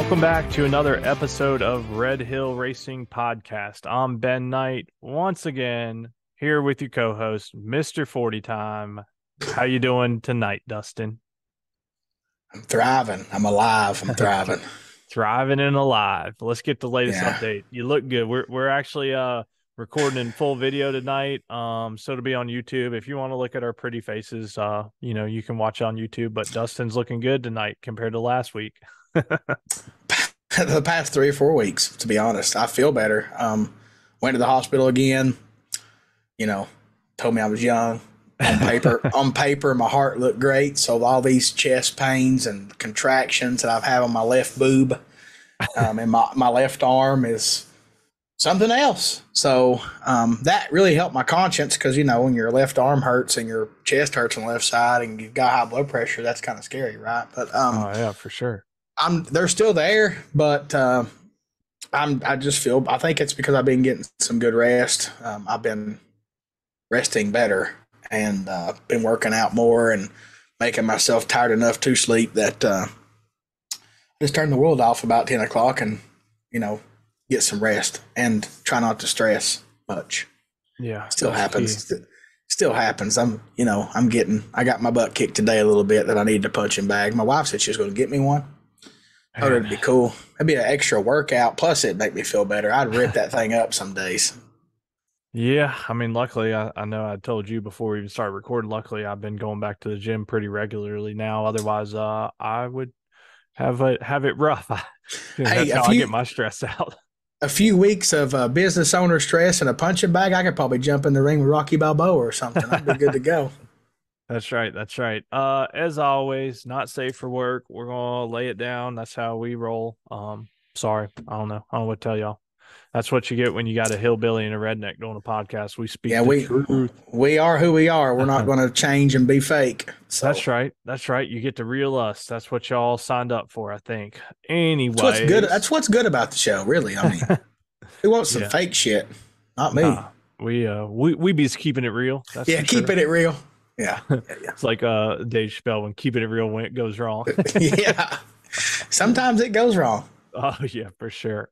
Welcome back to another episode of Red Hill Racing Podcast. I'm Ben Knight, once again here with your co-host, Mr. 40 Time. How you doing tonight, Dustin? I'm thriving. I'm alive. I'm thriving. Thriving and alive. Let's get the latest Yeah. update. You look good. We're actually recording in full video tonight. So to be on YouTube. If you want to look at our pretty faces, you can watch on YouTube. But Dustin's looking good tonight compared to last week. The past 3 or 4 weeks, to be honest, I feel better. Went to the hospital again. Told me I was young. On paper, my heart looked great. So all these chest pains and contractions that I've had on my left boob, and my left arm is something else. So that really helped my conscience because when your left arm hurts and your chest hurts on the left side and you've got high blood pressure, that's kind of scary, right? But Oh yeah, for sure. they're still there, but I think it's because I've been getting some good rest. I've been resting better and been working out more and making myself tired enough to sleep that I just turn the world off about 10 o'clock and, get some rest and try not to stress much. Yeah. Still happens. Still happens. I got my butt kicked today a little bit that I needed a punching bag. My wife said she was going to get me one. Oh, it'd be cool. It'd be an extra workout. Plus, it'd make me feel better. I'd rip that thing up some days. Yeah, I mean, luckily, I know I told you before we even started recording. Luckily, I've been going back to the gym pretty regularly now. Otherwise, I would have it rough. That's how I get my stress out. A few weeks of business owner stress and a punching bag, I could probably jump in the ring with Rocky Balboa or something. I'd be good to go. That's right. That's right. As always, not safe for work. We're gonna lay it down. That's how we roll. Sorry, I don't know what to tell y'all. That's what you get when you got a hillbilly and a redneck doing a podcast. We speak the truth. We are who we are. We're not going to change and be fake. So. That's right. That's right. You get to real us. That's what y'all signed up for, I think. Anyway, that's what's good about the show, really. I mean, who wants some fake shit? Not me. We be keeping it real. That's keeping it real. Yeah. It's like Dave Chappelle when keeping it real when it goes wrong. Yeah. Sometimes it goes wrong. Oh yeah, for sure.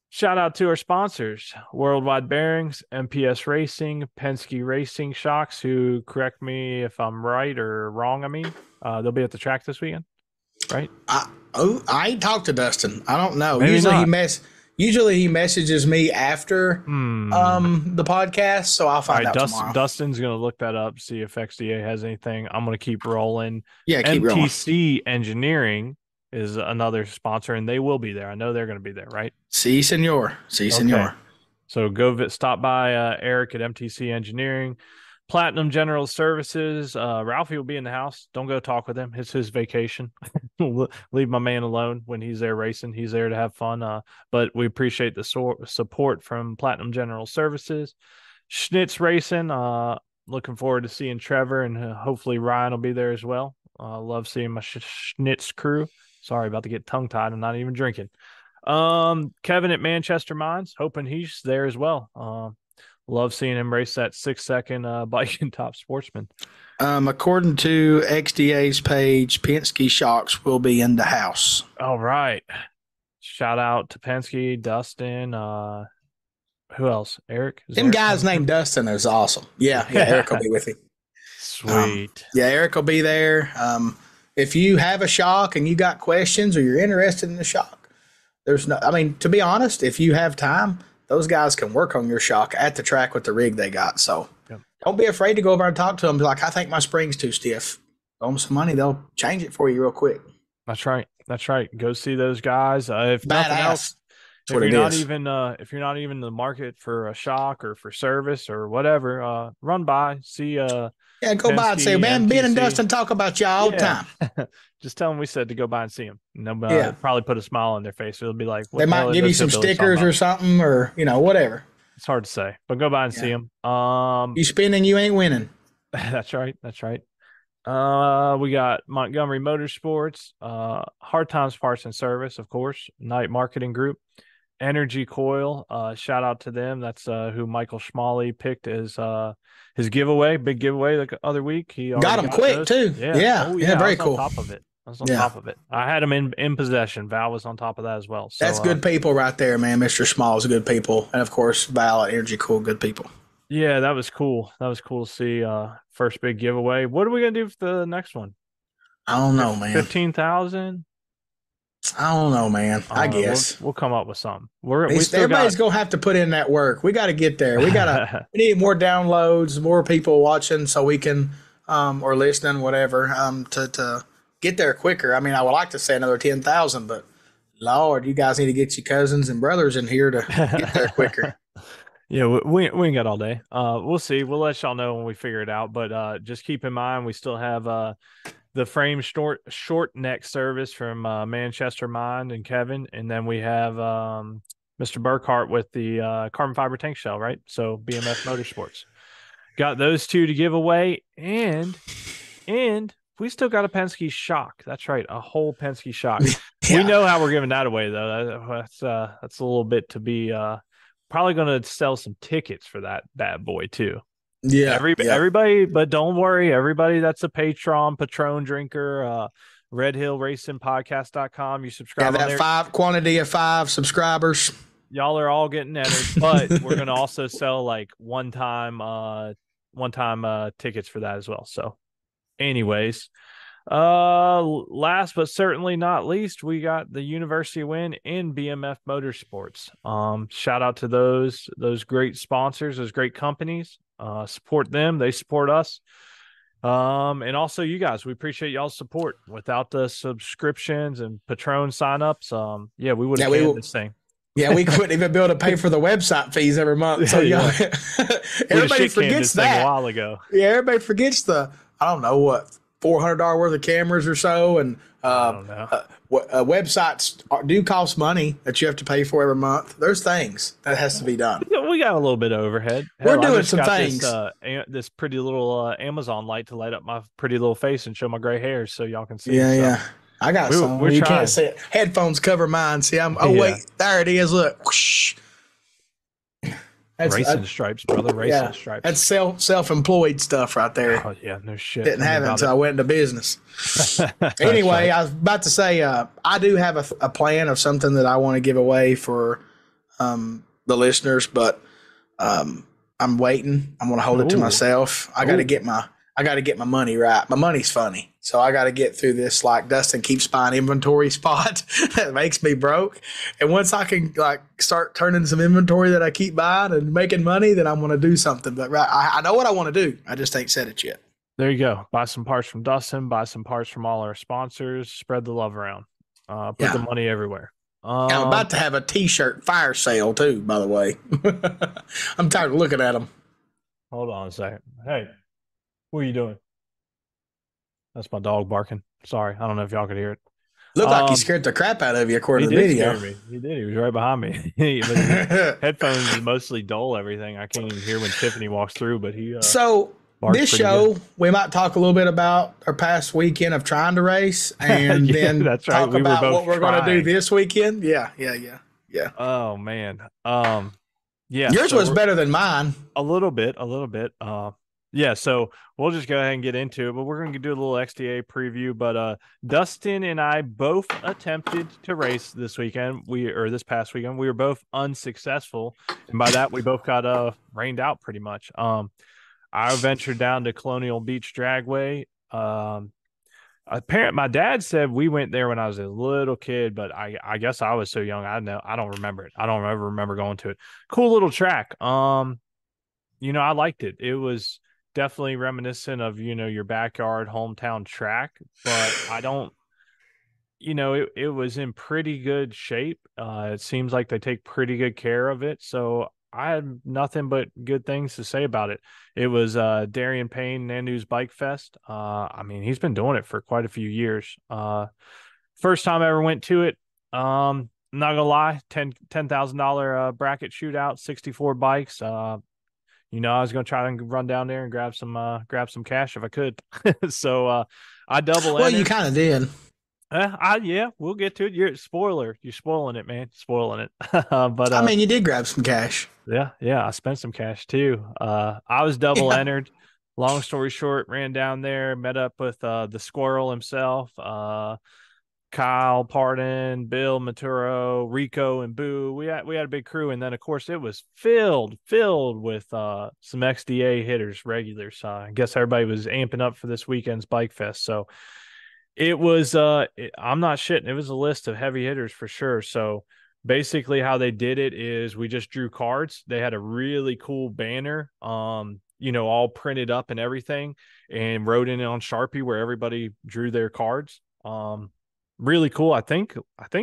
Shout out to our sponsors, Worldwide Bearings, MPS Racing, Penske Racing Shocks, who, correct me if I'm right or wrong, they'll be at the track this weekend, right? I talked to Dustin. I don't know. Maybe Usually he messages me after the podcast, so I'll find out tomorrow. Dustin's going to look that up, see if XDA has anything. I'm going to keep rolling. Yeah, keep rolling. MTC Engineering is another sponsor, and they will be there. I know they're going to be there, right? Si, senor. Si, senor. So stop by Eric at MTC Engineering. Platinum General Services. Ralphie will be in the house. Don't go talk with him. It's his vacation. Leave my man alone when he's there racing. He's there to have fun. But we appreciate the support from Platinum General Services. Schnitz Racing. Looking forward to seeing Trevor, and hopefully Ryan will be there as well. Love seeing my Schnitz crew. Sorry, about to get tongue-tied. I'm not even drinking. Kevin at Manchester Mines, hoping he's there as well. Love seeing him race that 6-second bike and top sportsman. According to XDA's page, Penske Shocks will be in the house. All right. Shout out to Penske, Dustin. Who else? Eric? Them guys named Dustin is awesome. Yeah, Eric will be with him. Sweet. Eric will be there. If you have a shock and you got questions or you're interested in the shock, to be honest, if you have time, those guys can work on your shock at the track with the rig they got. So Don't be afraid to go over and talk to them. Be like, I think my spring's too stiff. Owe them some money. They'll change it for you real quick. That's right. That's right. Go see those guys. If Badass. Nothing else, if you're not even in the market for a shock or for service or whatever, run by, see go by and say, man, Ben and Dustin talk about you all the time. Just tell them we said to go by and see them. And they'll probably put a smile on their face. It'll be like, they might give you some stickers or something, or whatever. It's hard to say, but go by and see them. You spinning, you ain't winning. That's right. That's right. We got Montgomery Motorsports, Hard Times Parts and Service, of course, Knight Marketing Group, Energy Coil. Shout out to them. That's who Michael Schmalley picked as his giveaway, big giveaway the other week. He got him quick those. too. Yeah, very cool. On top of it. I was on Yeah. top of it. I had them in possession. Val was on top of that as well. So That's good people right there, man. Mr. Small is good people. And of course, Val at Energy Cool, good people. yeah, that was cool. That was cool to see. First big giveaway. What are we gonna do for the next one? I don't know, man. 15,000. I don't know, man. I I don't know. We'll guess. we'll come up with something. We still got. Everybody's gonna have to put in that work. We got to get there. We need more downloads, more people watching, so we can or listening, whatever, to get there quicker. I mean, I would like to say another 10,000, but Lord, you guys need to get your cousins and brothers in here to get there quicker. Yeah, we ain't got all day. We'll see. We'll let y'all know when we figure it out. But just keep in mind, we still have the frame short neck service from Manchester Mind and Kevin, and then we have Mr. Burkhart with the carbon fiber tank shell, right? So BMF Motorsports got those two to give away, and we still got a Penske shock. That's right, a whole Penske shock. We Yeah, know how we're giving that away though. That's a little bit to be probably going to sell some tickets for that bad boy too. yeah, yeah. Everybody, but don't worry, everybody that's a Patron drinker, redhillracingpodcast.com, you Yeah, subscribe on that there. five quantity of 5 subscribers. Y'all are all getting entered, but we're going to also sell like one time tickets for that as well. So anyways, last but certainly not least, we got the University win in BMF Motorsports. Shout out to those great sponsors, those great companies. Support them, they support us. And also you guys, we appreciate y'all's support. Without the subscriptions and Patron signups, yeah, we would Yeah, have canned this thing. yeah, we couldn't even be able to pay for the website fees every month. So Yeah. everybody forgets this thing a that. while ago. Yeah, everybody forgets the I don't know what $400 worth of cameras or so, and I don't know. websites do cost money that you have to pay for every month. There's things that has to be done. Yeah, we got a little bit of overhead. We're Hell, I doing just some got things. this pretty little Amazon light to light up my pretty little face and show my gray hairs so y'all can see. Yeah, So yeah. I got some. we're You trying. can't see it. Headphones cover mine. See, I'm. Oh Yeah. wait, there it is. Look. Whoosh. That's Racing stripes, brother. Racing yeah. stripes. That's self-employed stuff right there. Oh yeah, no shit. Didn't Tell me have it about until I went into business. Anyway, right. I was about to say I do have a plan of something that I want to give away for the listeners, but I'm waiting. I'm going to hold it to Ooh. myself. I got to get my money right. My money's funny, so I got to get through this like Dustin keeps buying inventory spot that makes me broke. And once I can like start turning some inventory that I keep buying and making money, then I'm going to do something. But I know what I want to do. I just ain't said it yet. There you go. Buy some parts from Dustin. Buy some parts from all our sponsors. Spread the love around. Put the money everywhere. I'm about to have a T-shirt fire sale too. By the way, I'm tired of looking at them. Hold on a second. Hey, what are you doing? That's my dog barking. Sorry, I don't know if y'all could hear it. Looked like he scared the crap out of you, according He to the did video. scare me. He did. He was right behind me. But his headphones is mostly dull. Everything I can't even hear when Tiffany walks through. But he So barks this pretty show, good. we might talk a little bit about our past weekend of trying to race, and Yeah, then that's right. talk We were about both what we're going to do trying. this weekend. Yeah. Oh man. Yeah. Yours So was better than mine. a little bit. Yeah. So we'll just go ahead and get into it. But we're going to do a little XDA preview. But Dustin and I both attempted to race this weekend. This past weekend. We were both unsuccessful, and by that we both got rained out pretty much. I ventured down to Colonial Beach Dragway. My dad said we went there when I was a little kid, but I guess I was so young. I don't remember it. I don't ever remember going to it. Cool little track. I liked it. It was definitely reminiscent of, your backyard hometown track, but I don't, it was in pretty good shape. It seems like they take pretty good care of it. So I had nothing but good things to say about it. It was Darian Payne, Nandu's Bike Fest. I mean, he's been doing it for quite a few years. First time I ever went to it. Not gonna lie, $10,000 bracket shootout, 64 bikes. I was gonna try and run down there and grab some cash if I could. So I double Well, you entered. kind of did. Yeah, we'll get to it. You're spoiling it, man. Spoiling it. But I mean, you did grab some cash. yeah, I spent some cash too. I was double entered. long story short, ran down there, met up with the squirrel himself, Kyle, Pardon, Bill, Maturo, Rico, and Boo. We had a big crew, and then of course it was filled with some XDA hitters, regulars. I guess everybody was amping up for this weekend's bike fest. So it was I'm not shitting. It was a list of heavy hitters for sure. So basically how they did it is we just drew cards. They had a really cool banner, all printed up and everything, and wrote in it on Sharpie where everybody drew their cards. Really cool. I think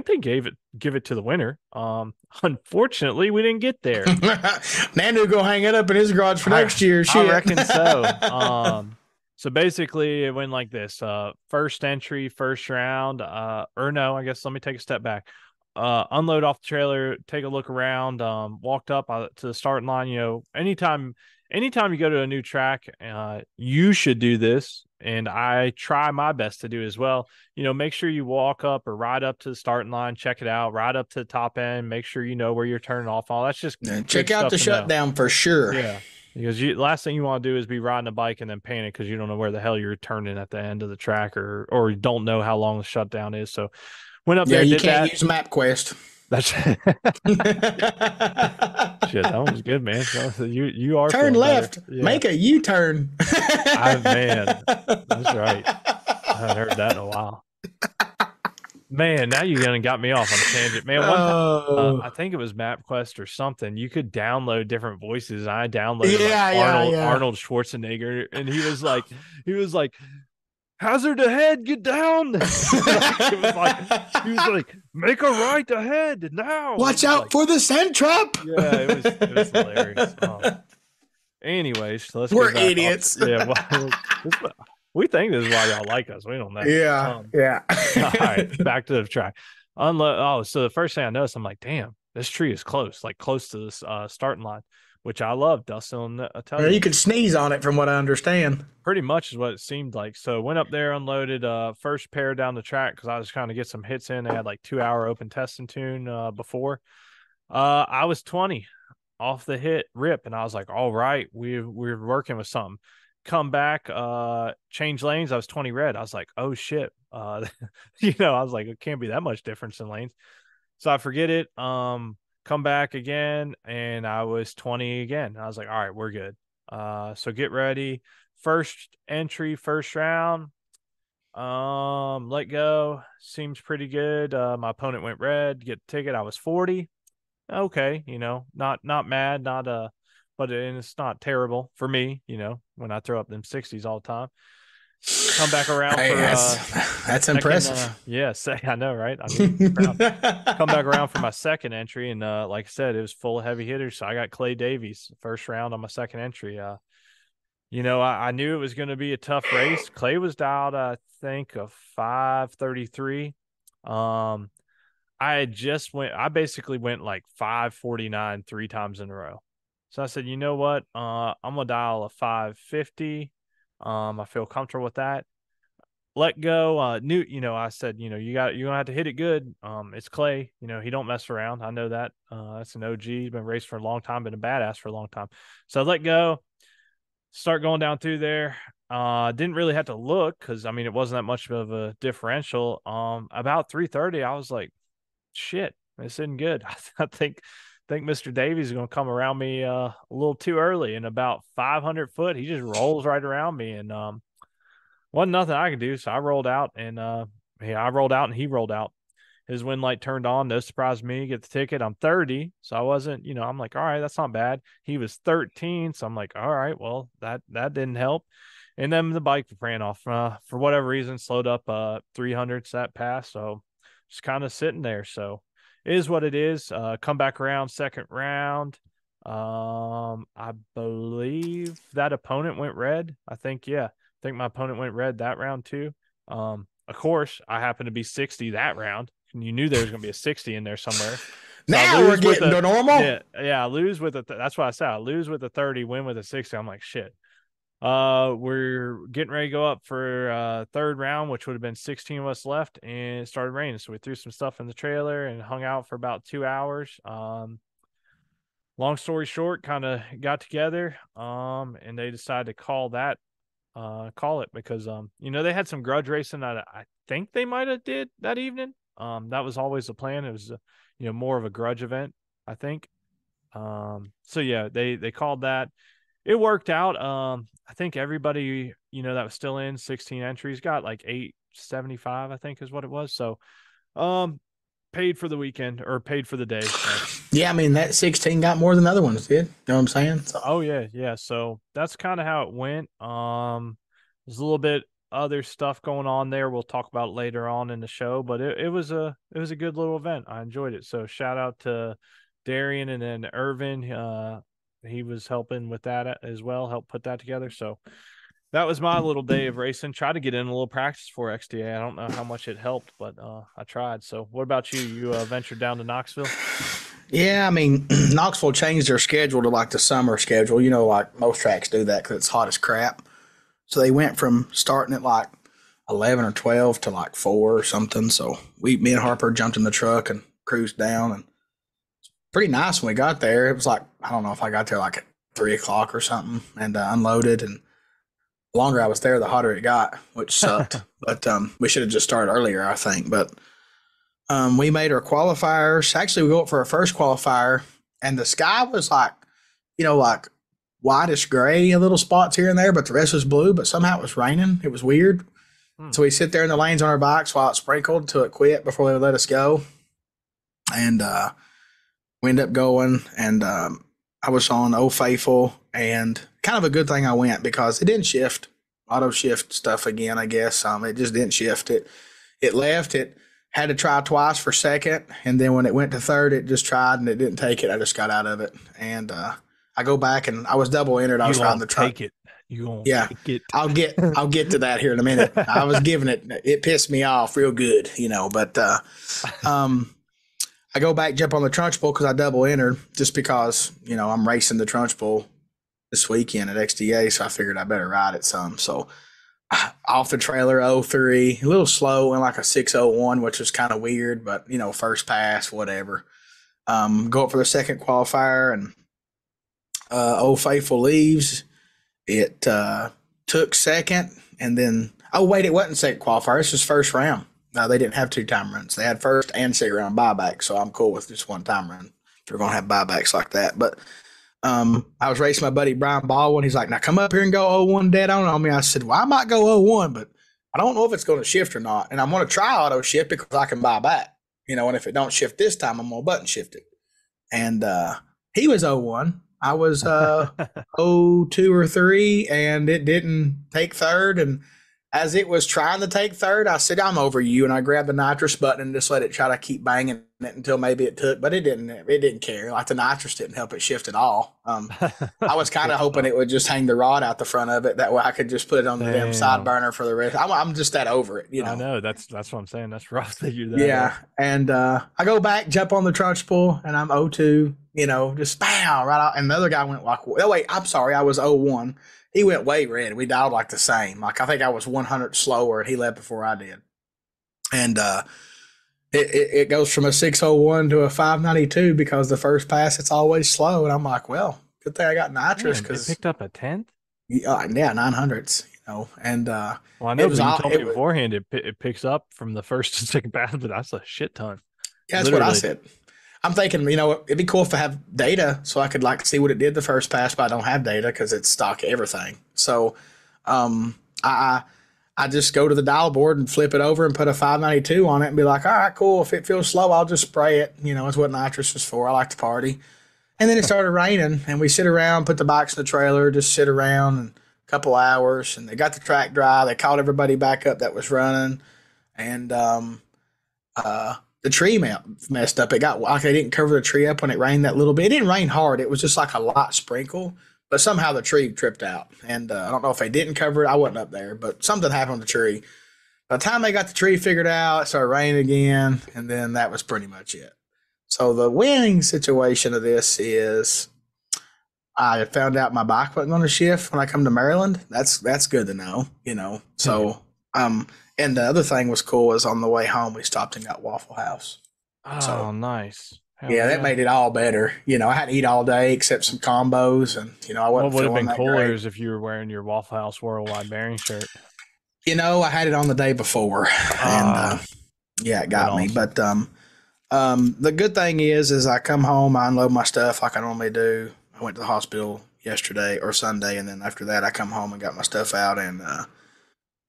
they give it to the winner. Unfortunately, we didn't get there. Nando go hang it up in his garage for next year. Shit. I reckon so. So basically it went like this. First entry, first round, or no, I guess let me take a step back. Unload off the trailer, take a look around, walked up to the starting line. Anytime you go to a new track, you should do this. And I try my best to do as well. Make sure you walk up or ride up to the starting line, check it out, ride up to the top end, make sure you know where you're turning off. All that's just check out the shutdown for sure. Yeah. Because last thing you want to do is be riding a bike and then panic because you don't know where the hell you're turning at the end of the track or don't know how long the shutdown is. So went up there. You can't use MapQuest. That's shit. That was good, man. You are turn left, make a U-turn. Man, that's right. I haven't heard that in a while. Man, now you got me off on a tangent, man. One time, I think it was MapQuest or something. You could download different voices. I downloaded Arnold Schwarzenegger, and he was like, hazard ahead, get down. He was like, make a right ahead now. Watch out for the sand trap. Yeah, it was hilarious. Anyways, we're idiots. We think this is why y'all like us. We don't know. Yeah. All right, back to the track. So the first thing I noticed, I'm like, damn, this tree is close to this starting line, which I love. Dustin, you could sneeze on it from what I understand. Pretty much is what it seemed like. So went up there, unloaded first pair down the track because I was trying to get some hits in. They had like 2-hour open testing tune before. I was 20 off the rip, and I was like, all right, we're working with something. Come back, change lanes. I was 20 red. I was like, oh shit. I was like, it can't be that much difference in lanes. So I forget it. Come back again, and I was 20 again. I was like, all right, we're good. So get ready. First entry, first round. Let go. Seems pretty good. My opponent went red. Get the ticket. I was 40. Okay, not mad, but it's not terrible for me, when I throw up them 60s all the time. Come back around that's impressive. Yes, I know, right? Come back around for my second entry, and like I said, it was full of heavy hitters. So I got Clay Davies first round on my second entry. I knew it was going to be a tough race. Clay was dialed, I think, a 5:33. I basically went like 5:49 3 times in a row. So I said, you know what? I'm gonna dial a 5:50. I feel comfortable with that. Let go. I said, you're gonna have to hit it good. It's Clay. He don't mess around. I know that. That's an OG. He's been racing for a long time, been a badass for a long time. So I let go. Start going down through there. Didn't really have to look because it wasn't that much of a differential. About 3:30, I was like, shit, this isn't good. I think Mr. Davies is going to come around me a little too early. And about 500 foot, he just rolls right around me, and wasn't nothing I could do. So I rolled out, and I rolled out, and he rolled out. His wind light turned on. No surprise me. Get the ticket. I'm 30, so I wasn't. I'm like, all right, that's not bad. He was 13, so I'm like, all right, well, that didn't help. And then the bike ran off for whatever reason, slowed up 300s that pass. So just kind of sitting there. So it is what it is. Come back around second round. I believe that opponent went red. I think my opponent went red that round too. Of course, I happened to be 60 that round. And you knew there was going to be a 60 in there somewhere. So now we're getting to normal. Yeah, I lose with that's what I said. I lose with a 30, win with a 60. I'm like, shit. We're getting ready to go up for third round, which would have been 16 of us left, and it started raining. So we threw some stuff in the trailer and hung out for about 2 hours. long story short, kind of got together, and they decided to call it because they had some grudge racing that I think they might have did that evening. That was always the plan. It was more of a grudge event, I think. So yeah, they called that. It worked out. I think everybody, that was still in 16 entries got like 875, I think is what it was. So, paid for the weekend or paid for the day. So, Yeah, I mean that 16 got more than the other ones did. You know what I'm saying? So oh yeah, yeah. So that's kind of how it went. There's a little bit other stuff going on there. We'll talk about it later on in the show, but it was a good little event. I enjoyed it. So shout out to Darian and then Irvin. He was helping with that as well, helped put that together. So that was my little day of racing. Tried to get in a little practice for XDA. I don't know how much it helped, but I tried. So what about you? You ventured down to Knoxville? yeah, I mean Knoxville changed their schedule to like the summer schedule. Like most tracks do that because it's hot as crap. So they went from starting at like 11 or 12 to like 4 or something. So me and Harper jumped in the truck and cruised down, and pretty nice when we got there. It was like, I don't know if I got there like at 3 o'clock or something, and unloaded. And the longer I was there, the hotter it got, which sucked. But we should have just started earlier, I think. But we made our qualifiers. Actually, we go up for our first qualifier, and the sky was like, like whitish gray, a little spots here and there, but the rest was blue. But somehow it was raining. It was weird. So we sit there in the lanes on our bikes while it sprinkled until it quit before they would let us go. And we ended up going, and I was on Old Faithful, and kind of a good thing I went because it didn't shift, auto shift stuff again, I guess. It just didn't shift. It left. It had to try twice for second, and then when it went to third, it just tried and it didn't take it. I just got out of it, and I go back, and I was double entered. I was riding the truck. Take it. You gonna Yeah, take it? I'll get to that here in a minute. I was giving it. It pissed me off real good, but I go back, jump on the Trunchbull because I double entered just because, I'm racing the Trunchbull this weekend at XDA. So I figured I better ride it some. So off the trailer, 03, a little slow, and like a 601, which was kind of weird, but, first pass, whatever. Go up for the second qualifier, and Old Faithful leaves. It took second, and then, oh, wait, it wasn't second qualifier. This was first round. No, they didn't have 2 time runs. They had first and second round buyback, so I'm cool with just 1 time run if you're going to have buybacks like that. But I was racing my buddy Brian Baldwin. He's like, now come up here and go 01 dead on me. I said, well, I might go 01, but I don't know if it's going to shift or not. And I'm going to try auto shift because I can buy back, and if it don't shift this time, I'm going to button shift it. And he was 01. I was 02 or 3, and it didn't take third. And as it was trying to take third, I said, I'm over you. And I grabbed the nitrous button and just let it try to keep banging it until maybe it took, but it didn't care. Like the nitrous didn't help it shift at all. I was kind of hoping it would just hang the rod out the front of it. That way I could just put it on the damn side burner for the rest. I'm just that over it, I know. That's what I'm saying. That's rough that you're that. Yeah. And I go back, jump on the Trunchbull, and I'm 02, just bam, right out. And the other guy went like, oh, wait, I'm sorry. I was 01. He went way red. We dialed like the same. Like I think I was 100 slower, and he left before I did. And it goes from a 601 to a 592 because the first pass it's always slow. And I'm like, well, good thing I got nitrous because it picked up a 10th. Yeah, 900s. And well, I know, but you told me beforehand it picks up from the first to second pass, but that's a shit ton. Yeah, that's what I said. I'm thinking, it'd be cool if I have data so I could like see what it did the first pass, but I don't have data because it's stock everything. So I just go to the dial board and flip it over and put a 592 on it and be like, all right, cool. If it feels slow, I'll just spray it. It's what nitrous is for. I like to party. And then it started raining, and we sit around, put the bikes in the trailer, just sit around and a couple hours, and they got the track dry. They called everybody back up that was running, and the tree messed up. It got like they didn't cover the tree up when it rained that little bit. It didn't rain hard. It was just like a light sprinkle, but somehow the tree tripped out. And I don't know if they didn't cover it. I wasn't up there, but something happened with the tree. By the time they got the tree figured out, it started raining again, and then that was pretty much it. So the winning situation of this is I found out my bike wasn't going to shift when I come to Maryland. That's good to know, So and the other thing was cool is on the way home we stopped and got Waffle House. Oh, nice. Hell Yeah, that yeah. made it all better. I had to eat all day except some combos, and I What wasn't would have feeling been that cooler great. is if you were wearing your Waffle House Worldwide Bearing shirt. I had it on the day before, and Ah, yeah, it been got me. awesome. But the good thing is I come home, I unload my stuff like I normally do. I went to the hospital yesterday or Sunday, and then after that, I come home and got my stuff out, and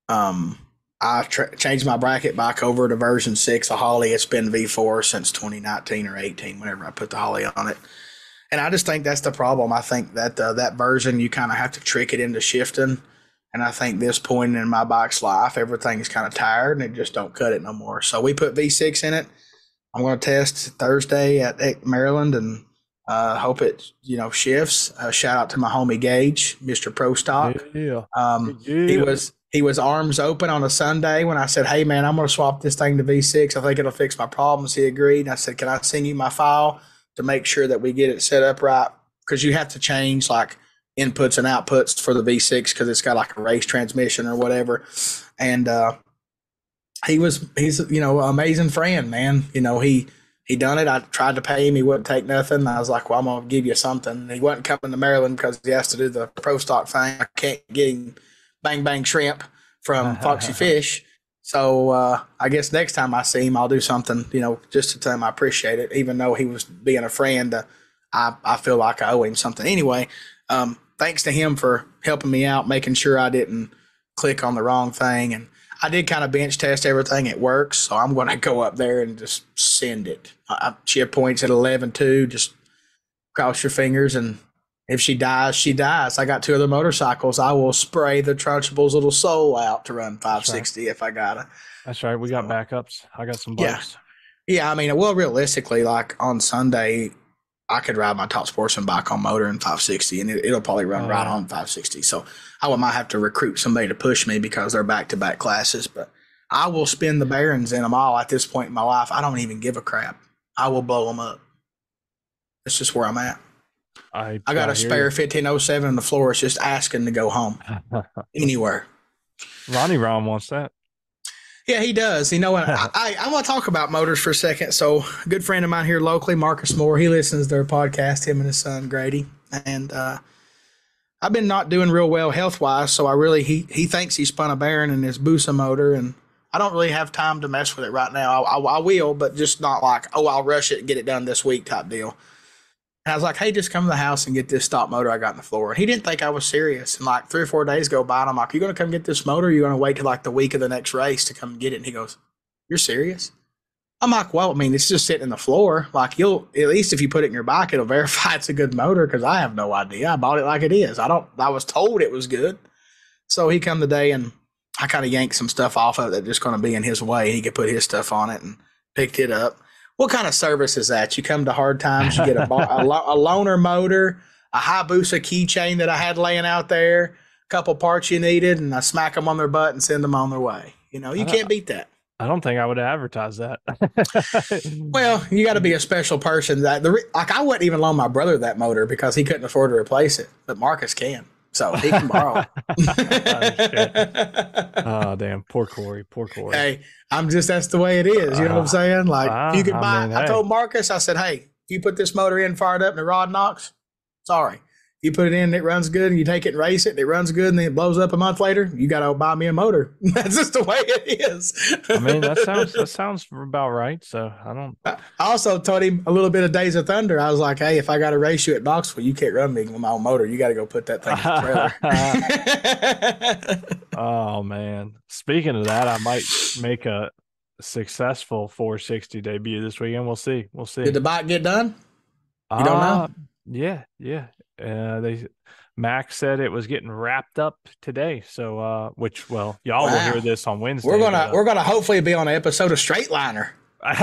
um, I changed my bracket back over to version 6 of Holly. It's been V4 since 2019 or 18, whenever I put the Holly on it. And I just think that's the problem. I think that that version, you kind of have to trick it into shifting. And I think this point in my bike's life, everything's kind of tired and it just don't cut it no more. So we put V6 in it. I'm going to test Thursday at Maryland and hope it shifts. Shout out to my homie Gage, Mr. Pro Stock. Yeah. He Yeah. was arms open on a Sunday when I said, "Hey man, I'm going to swap this thing to V6. I think it'll fix my problems." He agreed. And I said, "Can I send you my file to make sure that we get it set up right?" Because you have to change like inputs and outputs for the V6 because it's got like a race transmission or whatever. And he's an amazing friend, man. He done it. I tried to pay him. He wouldn't take nothing. I was like, well, I'm gonna give you something. And he wasn't coming to Maryland because he has to do the pro stock thing. I can't get him bang bang shrimp from Foxy Fish. So I guess next time I see him, I'll do something, just to tell him I appreciate it. Even though he was being a friend, I feel like I owe him something. Anyway, thanks to him for helping me out, making sure I didn't click on the wrong thing. And I did kind of bench test everything. It works. So I'm going to go up there and just send it. Chip points at 11.2. Just cross your fingers. And if she dies, she dies. I got 2 other motorcycles. I will spray the Trunchables' little soul out to run That's right. 560 if I got to. That's right. We got So, backups. I got some yeah. bikes. Yeah. I mean, well, realistically, like on Sunday, I could ride my top sportsman bike on motor in 560 and it'll probably run Oh right yeah. on 560. So I might have to recruit somebody to push me because they're back to back classes, but I will spin the bearings in them all at this point in my life. I don't even give a crap. I will blow them up. That's just where I'm at. I got I a hear spare you. 1507 on the floor. It's just asking to go home anywhere. Ronnie Ron wants that. Yeah, he does. What? I want to talk about motors for a second. So, a good friend of mine here locally, Marcus Moore, he listens to their podcast, him and his son, Grady. And I've been not doing real well health wise. So, he thinks he spun a bearing in his Busa motor. And I don't really have time to mess with it right now. I will, but just not like, oh, I'll rush it and get it done this week type deal. And I was like, hey, just come to the house and get this stop motor I got in the floor. And he didn't think I was serious. And like 3 or 4 days go by, and I'm like, you going to come get this motor? Or are you going to wait till like the week of the next race to come get it? And he goes, you're serious? I'm like, well, I mean, it's just sitting in the floor. Like, you'll, at least if you put it in your bike, it'll verify it's a good motor because I have no idea. I bought it like it is. I was told it was good. So he come today and I kind of yanked some stuff off of it that's just going to be in his way. He could put his stuff on it and picked it up. What kind of service is that? You come to Hard Times, you get a loaner motor, a Hayabusa keychain that I had laying out there, a couple parts you needed, and I smack them on their butt and send them on their way. I You don't, can't beat that. I don't think I would advertise that. Well, you got to be a special person. Like I wouldn't even loan my brother that motor because he couldn't afford to replace it, but Marcus can, so he can borrow Oh, shit. it. Oh, damn. Poor Corey. Poor Corey. Hey, that's the way it is. You know what I'm saying? Like, if you could I buy, mean, I hey. told Marcus, I said, hey, if you put this motor in, fired up, and the rod knocks, sorry. You put it in, and it runs good, and you take it and race it, and it runs good, and then it blows up a month later, you got to buy me a motor. That's just the way it is. I mean, that sounds about right. So I don't. I also told him a little bit of Days of Thunder. I was like, hey, if I got to race you at Knoxville, you can't run me with my own motor. You got to go put that thing in the trailer. Oh man. Speaking of that, I might make a successful 460 debut this weekend. We'll see. We'll Did see. the bike get done? You don't know? Uh yeah, yeah. They Max said it was getting wrapped up today. So which well, y'all will hear Wow. this on We're Wednesday, gonna but we're gonna hopefully be on an episode of Straightliner. shit.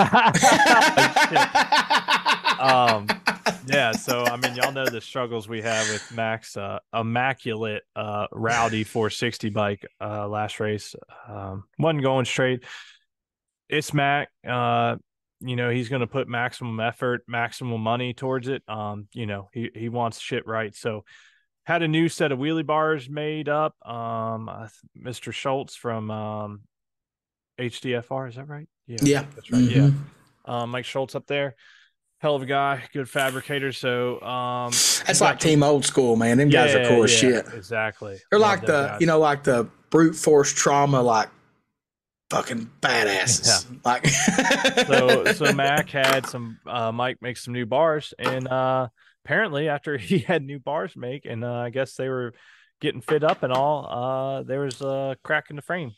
Yeah, so I mean y'all know the struggles we have with Max immaculate rowdy 460 bike last race. Wasn't going straight. It's Mac. He's going to put maximum effort, maximum money towards it. He wants shit right. So had a new set of wheelie bars made up. Mr. Schultz from HDFR, is that right? Yeah, I Yeah. think that's right. Yeah. Mm-hmm. Mike Schultz up there hell of a guy, good fabricator. So he That's got like Team Old School, man. Them guys are yeah, cool as yeah, shit. exactly. They're Love like them the, guys. like the brute force trauma, like fucking Yeah. badasses. Like, So Mac had some Mike make some new bars, and apparently after he had new bars make, and I guess they were getting fit up and all, there was a crack in the frame.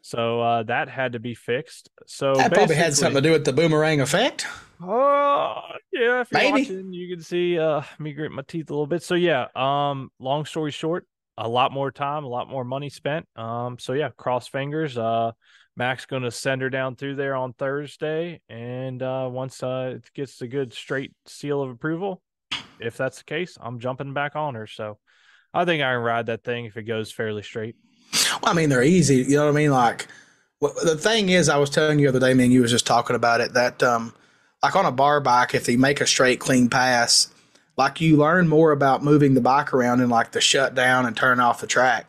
So that had to be fixed. So that probably had something basically, to do with the boomerang effect. oh yeah, if you're Maybe. watching, you can see me grit my teeth a little bit. So yeah, long story short, a lot more time, a lot more money spent. So yeah, cross fingers. Mac's gonna send her down through there on Thursday, and once it gets the good straight seal of approval, if that's the case, I'm jumping back on her. So I think I can ride that thing if it goes fairly straight. Well, I mean, they're easy. You know what I mean? Like, well, the thing is, I was telling you the other day, man, you was just talking about it, that, like on a bar bike, if they make a straight, clean pass, like you learn more about moving the bike around and like the shut down and turn off the track.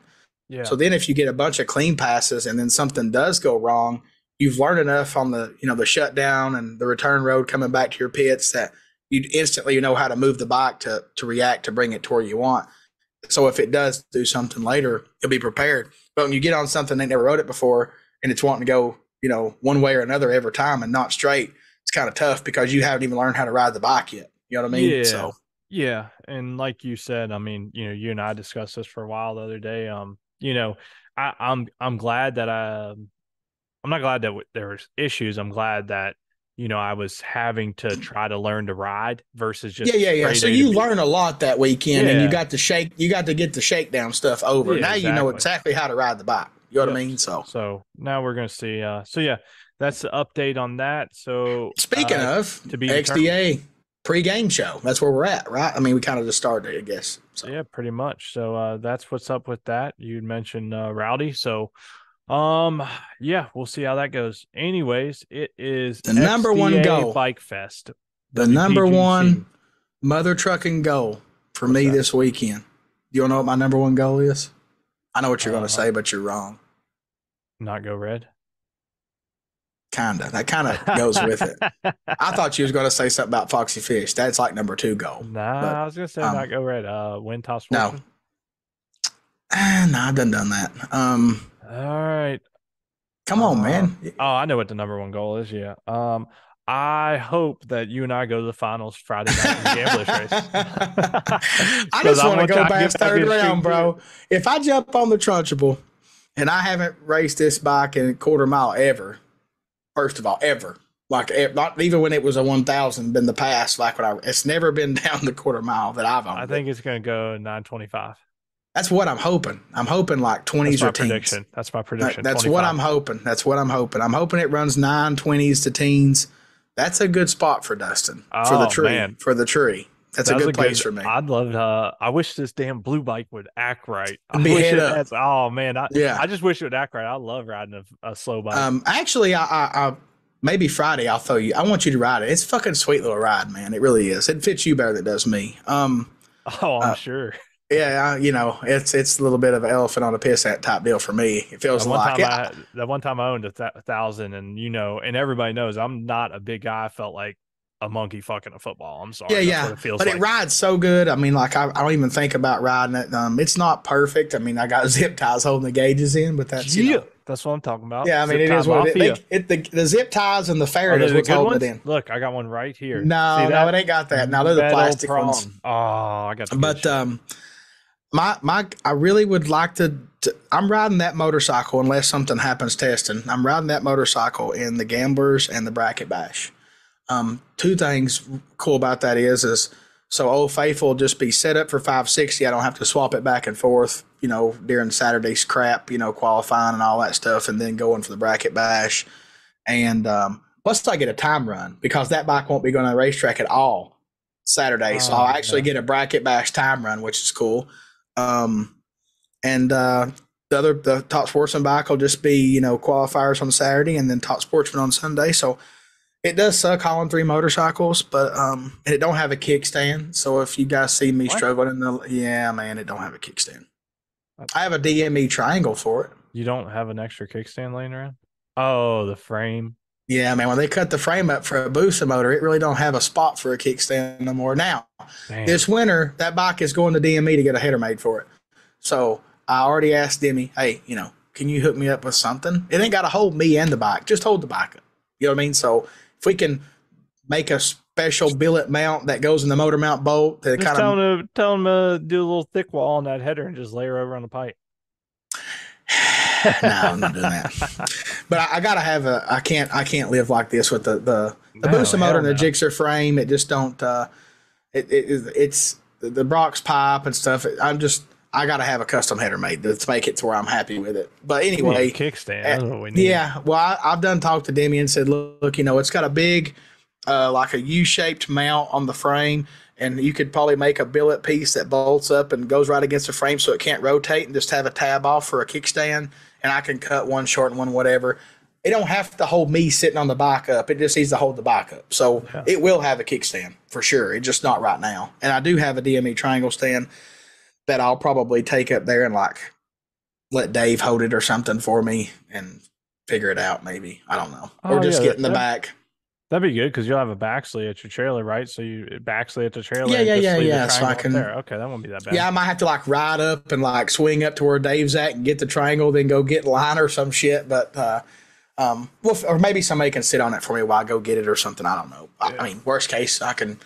Yeah, So then if you get a bunch of clean passes and then something does go wrong, you've learned enough on the, the shutdown and the return road coming back to your pits that you instantly know how to move the bike to react to bring it to where you want. So if it does do something later, you'll be prepared. But when you get on something they never rode it before and it's wanting to go, one way or another every time and not straight, it's kind of tough because you haven't even learned how to ride the bike yet. You know what I mean? yeah, So yeah. And like you said, I mean, you and I discussed this for a while the other day. I'm glad that I'm not glad that there was issues. I'm glad that I was having to try to learn to ride versus yeah, just yeah, yeah. straight So A to you B. learn a lot that weekend, and Yeah, you got to get the shakedown stuff over. yeah, Now you know exactly. exactly how to ride the bike. You know what I Yep. mean? So So now we're gonna see. So yeah, that's the update on that. So speaking of to be determined. XDA pre-game show, that's where we're at, right? I mean, we kind of just started, I guess. So Yeah, pretty much. So that's what's up with that. You mentioned Rowdy. So yeah, we'll see how that goes. Anyways, it is the number one XDA goal, Bike Fest, the number WPGC. one mother trucking goal for What's me that? this weekend. Do you want to know what my number one goal is? I know what you're going to Uh say, but you're wrong. Not go red. Kinda. That kind of goes with it. I thought you was going to say something about Foxy Fish. That's like number two goal. But Nah, I was gonna say not um, go red. Win top no, sportsman. no, I done that. All right. Come on, man. Oh, I know what the number one goal is. Yeah. I hope that you and I go to the finals Friday night in the Gamblish race I because just I want to want to go try and get past back third in round, street too. bro. If I jump on the Trunchbull and I haven't raced this bike in a quarter mile ever, first of all, ever. Like not even when it was a 1,000 in the past. Like when it's never been down the quarter mile that I've I owned it. think it's gonna go 925. That's what I'm hoping. I'm hoping like That's 20s or my teens. prediction. That's my prediction. That's what 25. I'm hoping. That's what I'm hoping. I'm hoping it runs 920s to teens. That's a good spot for Dustin for the Oh tree. man, For the tree. That's a that was a good place good. for me. I'd love to. I wish this damn blue bike would act right. It'd I be wish head it up. had. Oh man, Yeah. I just wish it would act right. I love riding a slow bike. Actually, I maybe Friday I'll throw you. I want you to ride it. It's a fucking sweet little ride, man. It really is. It fits you better than it does me. Oh, I'm Uh, sure. yeah, it's a little bit of an elephant on a piss hat type deal for me. It feels like it. That one time I owned a thousand, and and everybody knows I'm not a big guy. I felt like a monkey fucking a football. I'm Yeah, sorry. That's what yeah, it feels but it like. rides so good. I mean, like I don't even think about riding it. It's not perfect. I mean, I got zip ties holding the gauges in, but that's Yeah, that's what I'm talking about. yeah. I mean, Zip it tie is what it is. mafia. The zip ties and the Are ferret they is the what's good holding it ones? in. Look, I got one right here. See No, no, it that? ain't got that. Now they're the Metal plastic ones. prong. Oh, I got the good But shit. I really would like to. I'm riding that motorcycle unless something happens testing. I'm riding that motorcycle in the Gamblers and the Bracket Bash. Two things cool about that is so Old Faithful will just be set up for 560. I don't have to swap it back and forth, during Saturday's crap, qualifying and all that stuff, and then going for the Bracket Bash. And plus, I get a time run because that bike won't be going to the racetrack at all Saturday. So I'll Oh actually yeah. get a Bracket Bash time run, which is cool. Um, and the Top Sportsman bike will just be, qualifiers on Saturday and then Top Sportsman on Sunday. So it does suck hauling three motorcycles, but and it don't have a kickstand. So if you guys see me What? struggling yeah, man, it don't have a kickstand. Uh, I have a DME triangle for it. You don't have an extra kickstand laying around? Oh, the frame. Yeah, man, when they cut the frame up for a booster motor, it really don't have a spot for a kickstand no more. Now, Damn. this winter, that bike is going to DME to get a header made for it. So I already asked Demi, hey, can you hook me up with something? It ain't got to hold me and the bike, just hold the bike up. You know what I mean? So if we can make a special billet mount that goes in the motor mount bolt that Just kind of tell him to do a little thick wall on that header and just layer over on the pipe. no, I'm not doing that. But I gotta have I can't live like this with the No, booster motor hell and the no. Gixxer frame. It just don't it's the Brock's pipe and stuff. I gotta have a custom header made to make it to where I'm happy with it. But We need a anyway, kickstand. That's what we need. yeah. Well, I've done talked to Demi and said, look, it's got a big like a U-shaped mount on the frame, and you could probably make a billet piece that bolts up and goes right against the frame so it can't rotate, and just have a tab off for a kickstand, and I can cut one short and one whatever. It don't have to hold me sitting on the bike up. It just needs to hold the bike up. So Yeah. it will have a kickstand for sure. It's just not right now. And I do have a DME triangle stand that I'll probably take up there and like let Dave hold it or something for me and figure it out. Maybe, I don't know, or Oh just yeah, get in the back. that'd be good because you'll have a backsley at your trailer, right? So you backsley at the trailer Yeah, and yeah, just yeah, leave the yeah. So I triangle up can. there. Okay, that won't be that bad. Yeah, I might have to like ride up and like swing up to where Dave's at and get the triangle, then go get line or some shit. But well, or maybe somebody can sit on it for me while I go get it or something. I don't know. Yeah. I mean, worst case, I can,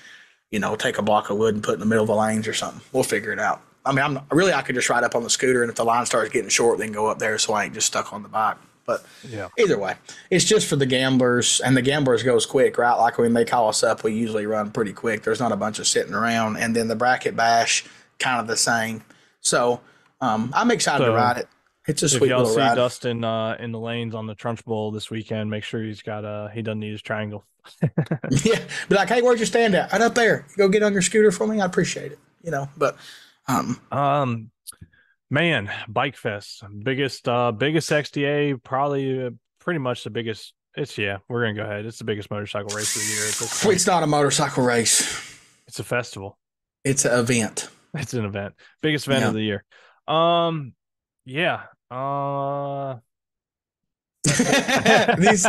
take a block of wood and put in the middle of the lanes or something. We'll figure it out. I mean, I could just ride up on the scooter, and if the line starts getting short, then go up there so I ain't just stuck on the bike. But Yeah. either way, it's just for the gamblers, and the gamblers goes quick, right? Like when they call us up, we usually run pretty quick. There's not a bunch of sitting around, and then the bracket bash, kind of the same. So I'm excited to So ride it. It's a if sweet y'all little see ride. Dustin in the lanes on the Trunch Bowl this weekend, make sure he doesn't need his triangle. Yeah, be like, hey, where'd you stand at? Right up there. Go get on your scooter for me. I appreciate it. But Um, man, Bike Fest, biggest XDA, probably pretty much the biggest. We're gonna go ahead. It's the biggest motorcycle race of the year at this point. it's not a motorcycle race. It's a festival. It's an event. It's an event. Biggest event Yeah. of the year. Yeah. These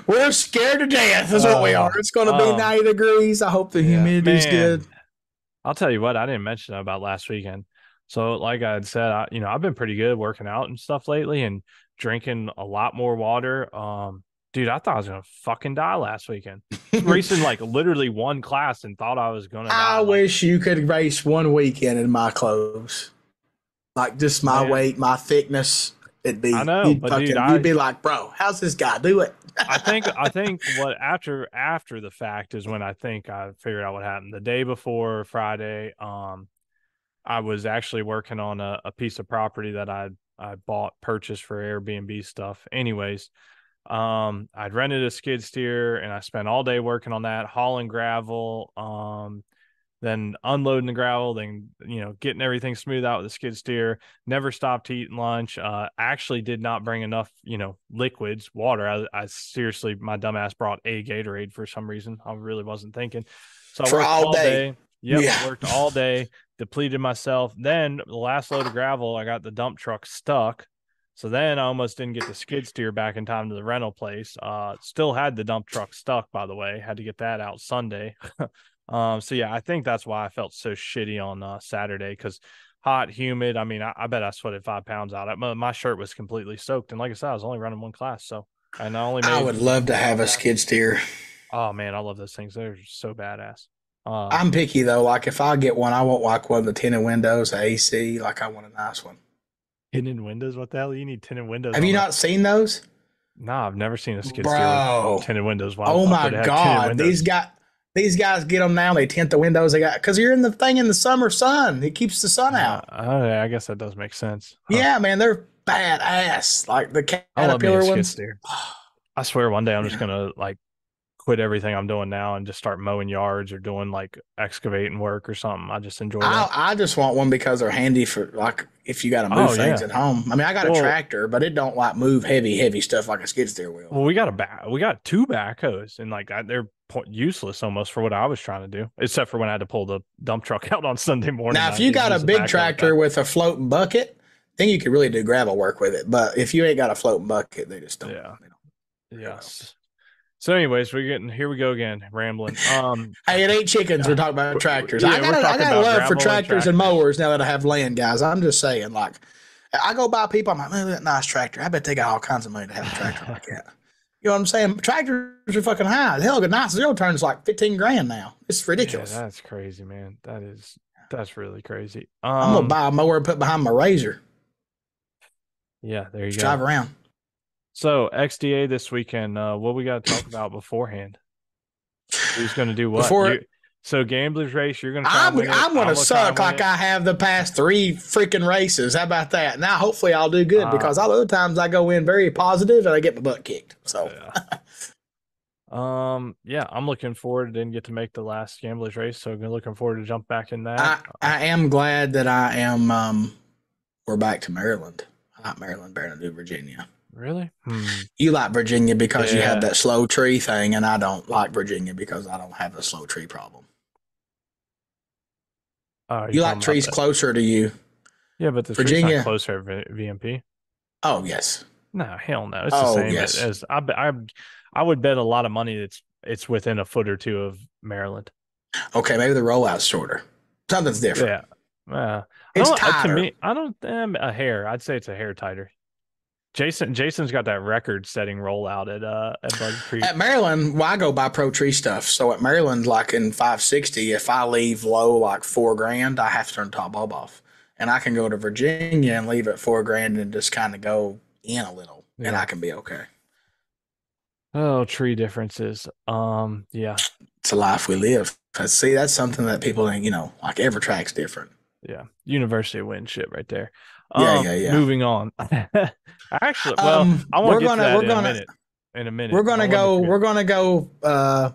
we're scared to death is what we are. It's going to be 90 degrees. I hope the humidity's good. I'll tell you what, I didn't mention about last weekend. So like I had said, I've been pretty good working out and stuff lately and drinking a lot more water. Dude, I thought I was gonna fucking die last weekend. Racing like literally one class and thought I was gonna die. I wish you could race one weekend in my clothes. Like just my weight, my thickness. It'd be, I know, but dude, you'd be like, bro, how's this guy do it? I think what after the fact is when I think I figured out what happened. The day before Friday, I was actually working on a piece of property that I purchased for Airbnb stuff. Anyways, I'd rented a skid steer and I spent all day working on that, hauling gravel, then unloading the gravel, then getting everything smooth out with the skid steer. Never stopped eating lunch. Actually did not bring enough liquids, water. I seriously, my dumbass brought a Gatorade for some reason. I really wasn't thinking. So I For worked all day. Yep, Yeah. worked all day, depleted myself. Then the last load of gravel, I got the dump truck stuck. So then I almost didn't get the skid steer back in time to the rental place. Still had the dump truck stuck, by the way. Had to get that out Sunday. So yeah, I think that's why I felt so shitty on Saturday, because hot, humid. I mean, I bet I sweated 5 pounds out. My shirt was completely soaked, and like I said, I was only running one class, so and I would love to have a skid steer. Oh man, I love those things. They're so badass. I'm picky though. Like if I get one, I want like one of the tinted windows, the AC. Like I want a nice one. Tinted windows? What the hell? You need tinted windows? Have you not seen those? Nah, I've never seen a skid Bro. steer with tinted windows. Why Oh my God, these guys get them now. They tint the windows. They got because you're in the thing in the summer sun. It keeps the sun out. Oh yeah, I guess that does make sense. Yeah, man, they're badass. Like the I love me Caterpillar a skid ones. steer. I swear, one day I'm just gonna like quit everything I'm doing now and just start mowing yards or doing like excavating work or something. I just enjoy that. I just want one because they're handy for like if you got to move things at home. I mean, I got a tractor, but it don't like move heavy stuff like a skid steer will. Well, we got 2 backhoes and like they're useless almost for what I was trying to do, except for when I had to pull the dump truck out on Sunday morning. Now, if you got a big tractor with a floating bucket, then you could really do gravel work with it. But if you ain't got a floating bucket, they just don't. Yeah. Yes. So, anyways, here we go again, rambling. Hey, it ain't chickens. We're talking about tractors. Yeah, we're I talking got a about love for gravel and tractors and tractors. mowers now that I have land, guys. I'm just saying, like, I go by people. I'm like, man, that nice tractor. I bet they got all kinds of money to have a tractor like that. You know what I'm saying? Tractors are fucking high. Hell, a nice zero turn is like 15 grand now. It's Yeah, ridiculous. that's crazy, man. That's really crazy. I'm gonna buy a mower and put behind my razor. Yeah, there you Just go. drive around. So XDA this weekend, what we got to talk about beforehand? Who's going to do what? Before So gamblers race, you're going to try and win it. I'm gonna I'm going to try suck and win like it. I have the past 3 freaking races. How about that? Now hopefully I'll do good Uh, because all other times I go in very positive and I get my butt kicked. So yeah. Yeah, I'm looking forward. Didn't get to make the last gamblers race, so looking forward to jump back in that. I am glad that I am we're back to Maryland. I like Maryland better than I do Virginia. Really? You like Virginia because you have Yeah. that slow tree thing, and I don't like Virginia because I don't have a slow tree problem. Oh, you're You like talking about trees that? closer to you. Yeah, but the tree's not Virginia. closer at VMP. Oh yes. No, hell no. It's the Oh same yes. as I would bet a lot of money it's within a foot or two of Maryland. Okay, maybe the rollout's shorter. Something's different. Yeah. Uh, I It's don't, to tighter. me, I don't a hair. I'd say it's a hair tighter. Jason's got that record setting rollout at Bug Creek. At Maryland, well, I go by pro tree stuff. So at Maryland, like in 560, if I leave low like 4 grand, I have to turn the top bulb off. And I can go to Virginia and leave at 4 grand and just kind of go in a little, and I Yeah. can be okay. Oh, tree differences. Yeah. It's a life we live. See, that's something that people think, like every track's different. Yeah. University of Wind shit right there. Yeah, yeah, yeah. Moving on. Actually, well, I want We're to get to gonna that we're in a gonna minute. In a minute. we're gonna Don't let me go forget. we're gonna go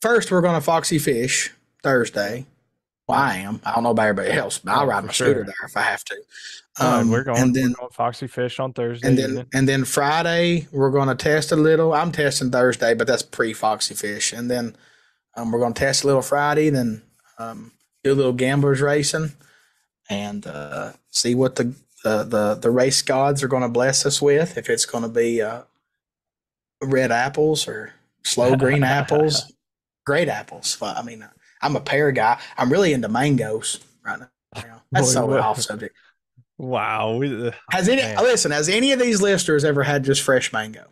first we're gonna Foxy Fish Thursday. Well, I am. I don't know about everybody else, but I'll Oh, ride for my scooter sure. there if I have to. All right, And we're then going Foxy Fish on Thursday and then evening. and then Friday we're gonna test a little. I'm testing Thursday, but that's pre Foxy Fish. And then we're gonna test a little Friday, then do a little gamblers racing, and see what the race gods are gonna bless us with. If it's gonna be red apples or slow green apples, great apples. I mean, I'm a pear guy. I'm really into mangoes right now. That's Boy, so off what? subject. Wow. Man, Has any of these listeners ever had just fresh mango?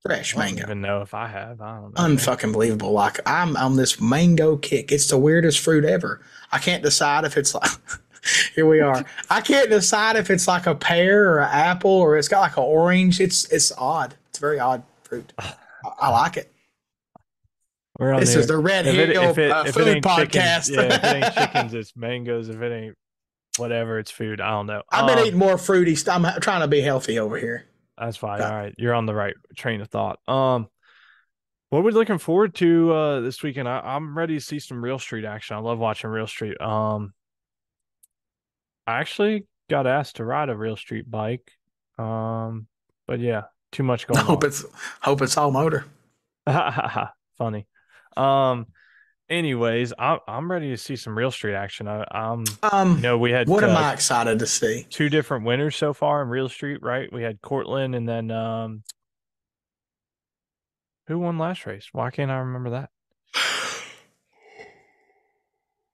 Fresh I don't mango. even know if I have. I don't know, man. Unfucking believable. Like I'm on this mango kick. It's the weirdest fruit ever. I can't decide if it's like here we are. I can't decide if it's like a pear or an apple or it's got like an orange. It's odd. It's a very odd fruit. I like it. We're on This is there. the Red If Hill if it food ain't chickens, podcast. yeah, if it ain't chickens, it's mangoes. If it ain't whatever, it's food. I don't know. I've been eating more fruity stuff. I'm trying to be healthy over here. That's fine. All Okay. right. You're on the right train of thought. What are we looking forward to this weekend? I'm ready to see some real street action. I love watching real street. I actually got asked to ride a real street bike. But yeah, too much going Hope it's hope it's all motor. on. Funny. Um, anyways, I'm ready to see some real street action. We had What am I excited to see? two different winners so far in real street, right? We had Cortland and then who won last race? Why can't I remember that?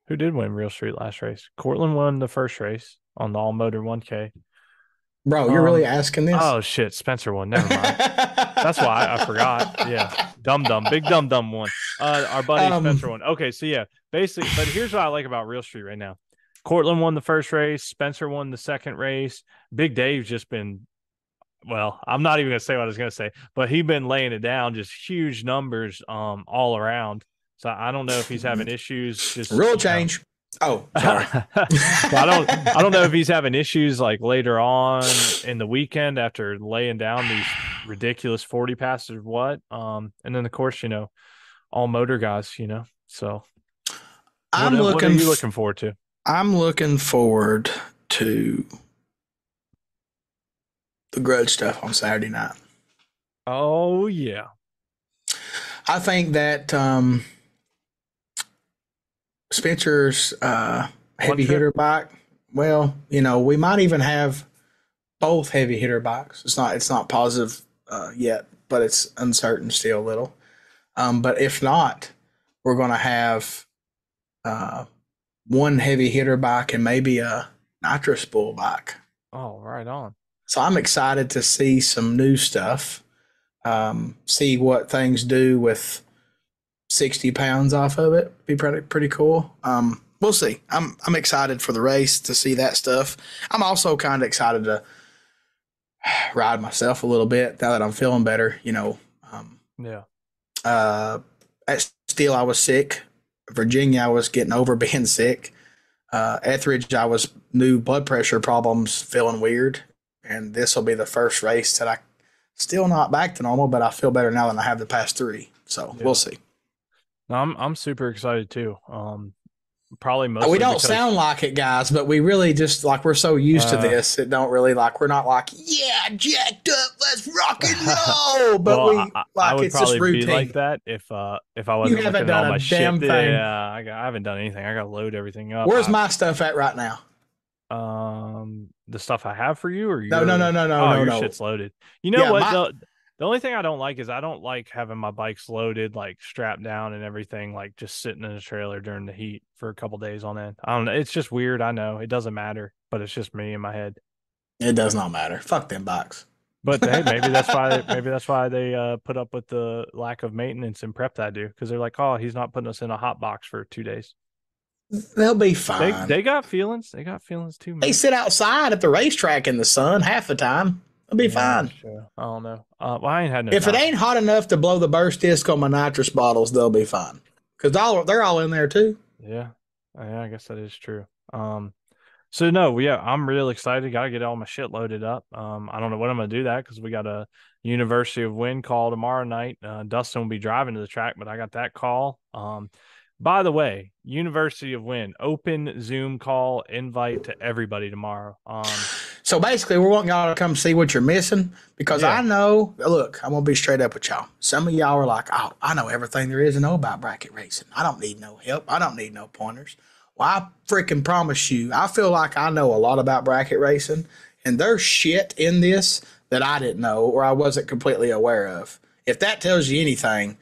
Who did win real street last race? Cortland won the first race on the all motor 1K. Bro, you're really asking this? Oh shit, Spencer won. Never mind. That's why I forgot. Yeah, big dum one. Our buddy Spencer won. Okay, so yeah, basically, but here's what I like about real street right now. Cortland won the first race. Spencer won the second race. Big Dave's just been, well, I'm not even gonna say what I was gonna say, but he's been laying it down, just huge numbers, all around. So I don't know if he's having issues. Just rule change. Oh, sorry. I don't know if he's having issues like later on in the weekend after laying down these ridiculous 40 passes or what. And then of course, all motor guys, So what are you looking forward to? I'm looking forward to the grudge stuff on Saturday night. Oh yeah. I think that Spencer's heavy hitter bike. Well, we might even have both heavy hitter bikes. It's not positive yet, but it's uncertain still a little. But if not, we're going to have uh, one heavy hitter bike and maybe a nitrous bull bike. Oh, right on. So I'm excited to see some new stuff, see what things do with 60 pounds off of it. Be pretty cool. We'll see. I'm excited for the race to see that stuff. I'm also kind of excited to ride myself a little bit now that I'm feeling better. Yeah. At Steele, I was sick. Virginia, I was getting over being sick. Etheridge, I was new blood pressure problems, feeling weird. And this will be the first race that I still not back to normal, but I feel better now than I have the past three. So we'll see. No, I'm super excited too. Probably mostly We don't because sound like it, guys, but we really just like we're so used to this. It don't really like we're not like jacked up, let's rock and roll. But well, we I would it's just probably be routine. like that if I You wasn't haven't looking at all done my a shit. damn thing. Yeah, I haven't done anything. I got to load everything up. Where's my stuff at right now? The stuff I have for you or No, no, no, no, no, oh, no, your no. shit's loaded. You know Yeah, what? The only thing I don't like is I don't like having my bikes loaded, like strapped down and everything, like just sitting in a trailer during the heat for a couple days on end. I don't know. It's just weird. I know it doesn't matter, but it's just me in my head. it does not matter. Fuck them bikes. But hey, maybe that's why they put up with the lack of maintenance and prep that I do because they're like, oh, he's not putting us in a hot box for 2 days. They'll be They fine. they got feelings. They got feelings too, man. They sit outside at the racetrack in the sun half the time. They'll be fine. Sure. I don't know. Well, I ain't had no If time. it ain't hot enough to blow the burst disc on my nitrous bottles, they'll be fine. Because they're all in there too. Yeah. Yeah, I guess that is true. So no, yeah, I'm real excited. Got to get all my shit loaded up. I don't know when I'm gonna do that because we got a University of Wind call tomorrow night. Dustin will be driving to the track, but I got that call. By the way, University of Wind open Zoom call invite to everybody tomorrow. So basically, we're wanting y'all to come see what you're missing because Yeah. I know. Look, I'm gonna be straight up with y'all. Some of y'all are like, "Oh, I know everything there is to know about bracket racing. I don't need no help. I don't need no pointers." Well, I freaking promise you, I feel like I know a lot about bracket racing, and there's shit in this that I didn't know or I wasn't completely aware of. If that tells you anything,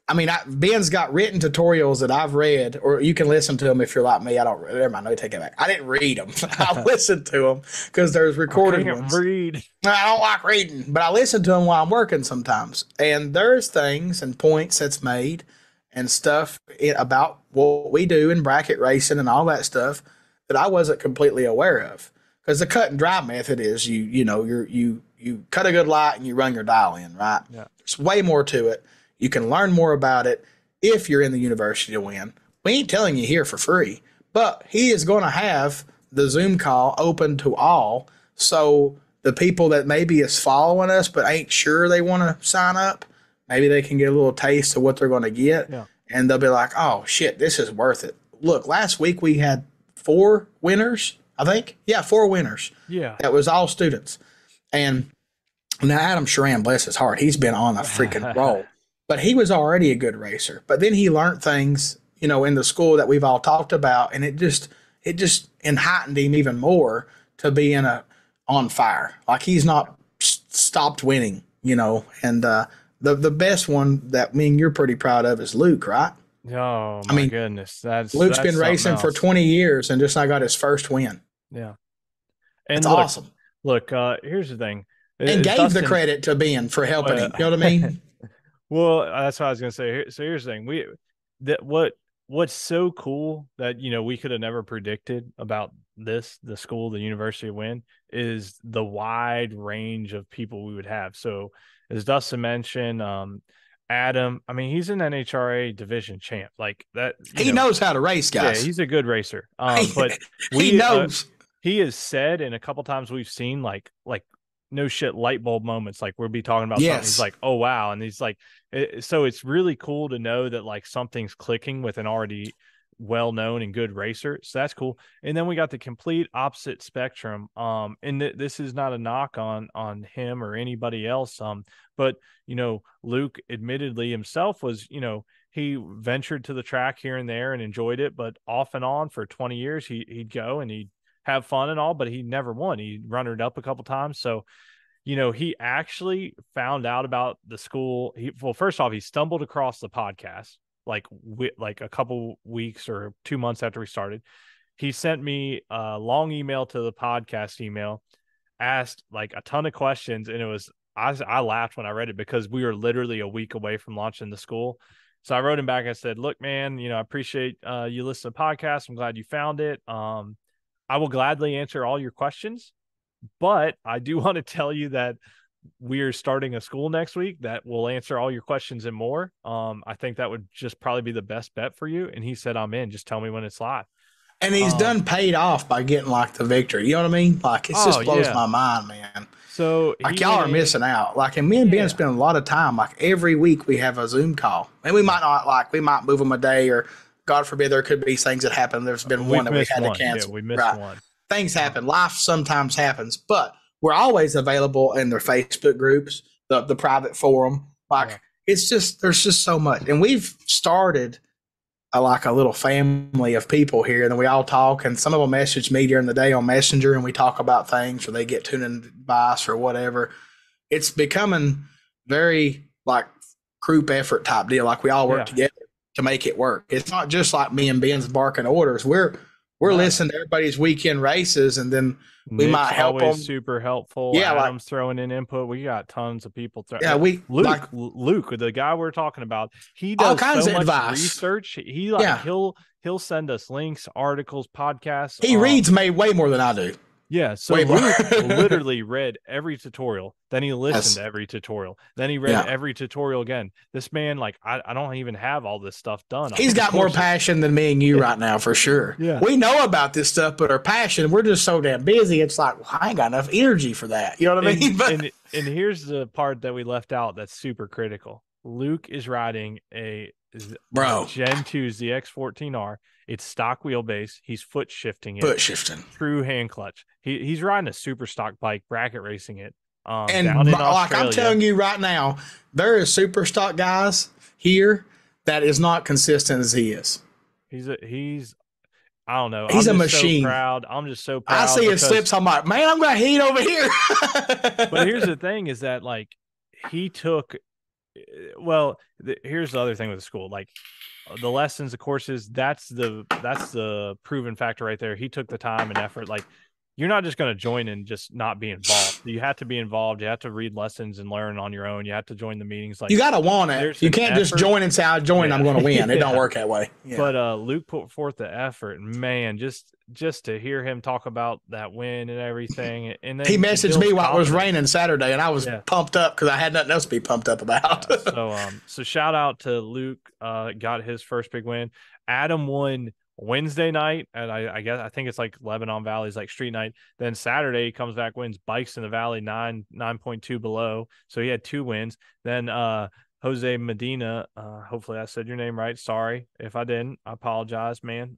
I mean, Ben's got written tutorials that I've read, or you can listen to them if you're like me. I don't. Never mind. Let me take it back. I didn't read them. I listened to them because there's recorded I can't ones. read. I don't like reading, but I listen to them while I'm working sometimes. And there's things and points that's made and stuff about what we do in bracket racing and all that stuff that I wasn't completely aware of. Because the cut and dry method is you cut a good light and you run your dial in, right? Yeah. There's way more to it. You can learn more about it if you're in the University to Win. We ain't telling you here for free, but he is going to have the Zoom call open to all. So the people that maybe is following us but ain't sure they want to sign up, maybe they can get a little taste of what they're going to get. Yeah. And they'll be like, oh, shit, this is worth it. Look, last week we had 4 winners, I think. Yeah, 4 winners. Yeah. That was all students. And now Adam Sharan, bless his heart, he's been on a freaking roll. But he was already a good racer. But then he learned things, in the school that we've all talked about, and it just heightened him even more to be on fire. Like he's not stopped winning, And the best one that you're pretty proud of is Luke, right? Oh my goodness, Luke's that's been racing for 20 years and just now got his first win. Yeah, and It's look, awesome. Look, here's the thing, And gave Dustin, the credit to Ben for helping him. You know what I mean? Well, that's what I was gonna say. So here's the thing: what's so cool that we could have never predicted about the school, the University of Wind, is the wide range of people we would have. So as Dustin mentioned, Adam, I mean, he's an NHRA division champ, like that. He knows how to race, guys. Yeah, he's a good racer. But he knows. He has said, and a couple times we've seen like no shit light bulb moments, like we'll be talking about something, he's like, oh wow, and he's like, so it's really cool to know that like something's clicking with an already well-known and good racer. So that's cool. And then we got the complete opposite spectrum, and this is not a knock on him or anybody else, but Luke admittedly himself was, he ventured to the track here and there and enjoyed it, but off and on for 20 years he'd go and he'd have fun and all, but he never won. He runnered up a couple times. So he actually found out about the school. Well, first off, he stumbled across the podcast like a couple weeks or 2 months after we started. He sent me a long email to the podcast email, asked like a ton of questions, and I laughed when I read it because we were literally a week away from launching the school. So I wrote him back. I said, "Look, man, I appreciate you listening to the podcast. I'm glad you found it. I will gladly answer all your questions, but I do want to tell you that we are starting a school next week that will answer all your questions and more. I think that would just probably be the best bet for you." And he said, "I'm in. Just tell me when it's live." And he's done paid off by getting like the victory. You know what I mean? Like it just blows my mind, man. So like y'all are missing out. Like, and me and Ben spend a lot of time. Like every week we have a Zoom call, and we might not we might move them a day, or God forbid there could be things that happen. There's been one that we had to cancel. Yeah, we missed one. Things happen. Life sometimes happens, but we're always available in their Facebook groups, the private forum. It's just there's just so much, and we've started like a little family of people here, and then we all talk, and some of them message me during the day on Messenger, and we talk about things, or they get tuning advice or whatever. It's becoming very like group effort type deal. Like we all work together to make it work. It's not just like me and Ben's barking orders. We're listening to everybody's weekend races, and then we Nick's might help them. Super helpful. Yeah, Adam's throwing in input. We got tons of people. Luke, the guy we're talking about, he does all kinds so of much advice. Research. He'll send us links, articles, podcasts. He reads way more than I do. Yeah, so Luke literally read every tutorial. Then he listened to every tutorial. Then he read every tutorial again. This man, like, I don't even have all this stuff done. He's got more passion than me and you right now, for sure. Yeah. We know about this stuff, but our passion, we're just so damn busy. It's like, well, I ain't got enough energy for that. You know what I mean? And here's the part that we left out that's super critical. Luke is riding a Gen 2's the X14R. It's stock wheelbase. He's foot shifting it. True hand clutch. He's riding a super stock bike, bracket racing it. And like I'm telling you right now, there is super stock guys here that is not consistent as he is. I don't know. He's a machine. I'm just so proud. I see his slips. I'm like, man, I'm going to heat over here. But here's the thing is that like he took, here's the other thing with the school. Like the lessons, the courses, that's the proven factor right there. He took the time and effort. Like you're not just going to join and just not be involved. You have to be involved. You have to read lessons and learn on your own. You have to join the meetings. Like you got to want it. You can't just join and say, I joined, I'm going to win. It don't work that way. Yeah. But Luke put forth the effort, and man, just to hear him talk about that win and everything. And then he messaged me while it was raining Saturday, and I was pumped up because I had nothing else to be pumped up about. So shout out to Luke. Got his first big win. Adam won Wednesday night, and I think it's like Lebanon Valley's like street night. Then Saturday he comes back, wins Bikes in the Valley 9.2 below. So he had 2 wins. Then Jose Medina, hopefully I said your name right. Sorry if I didn't. I apologize, man.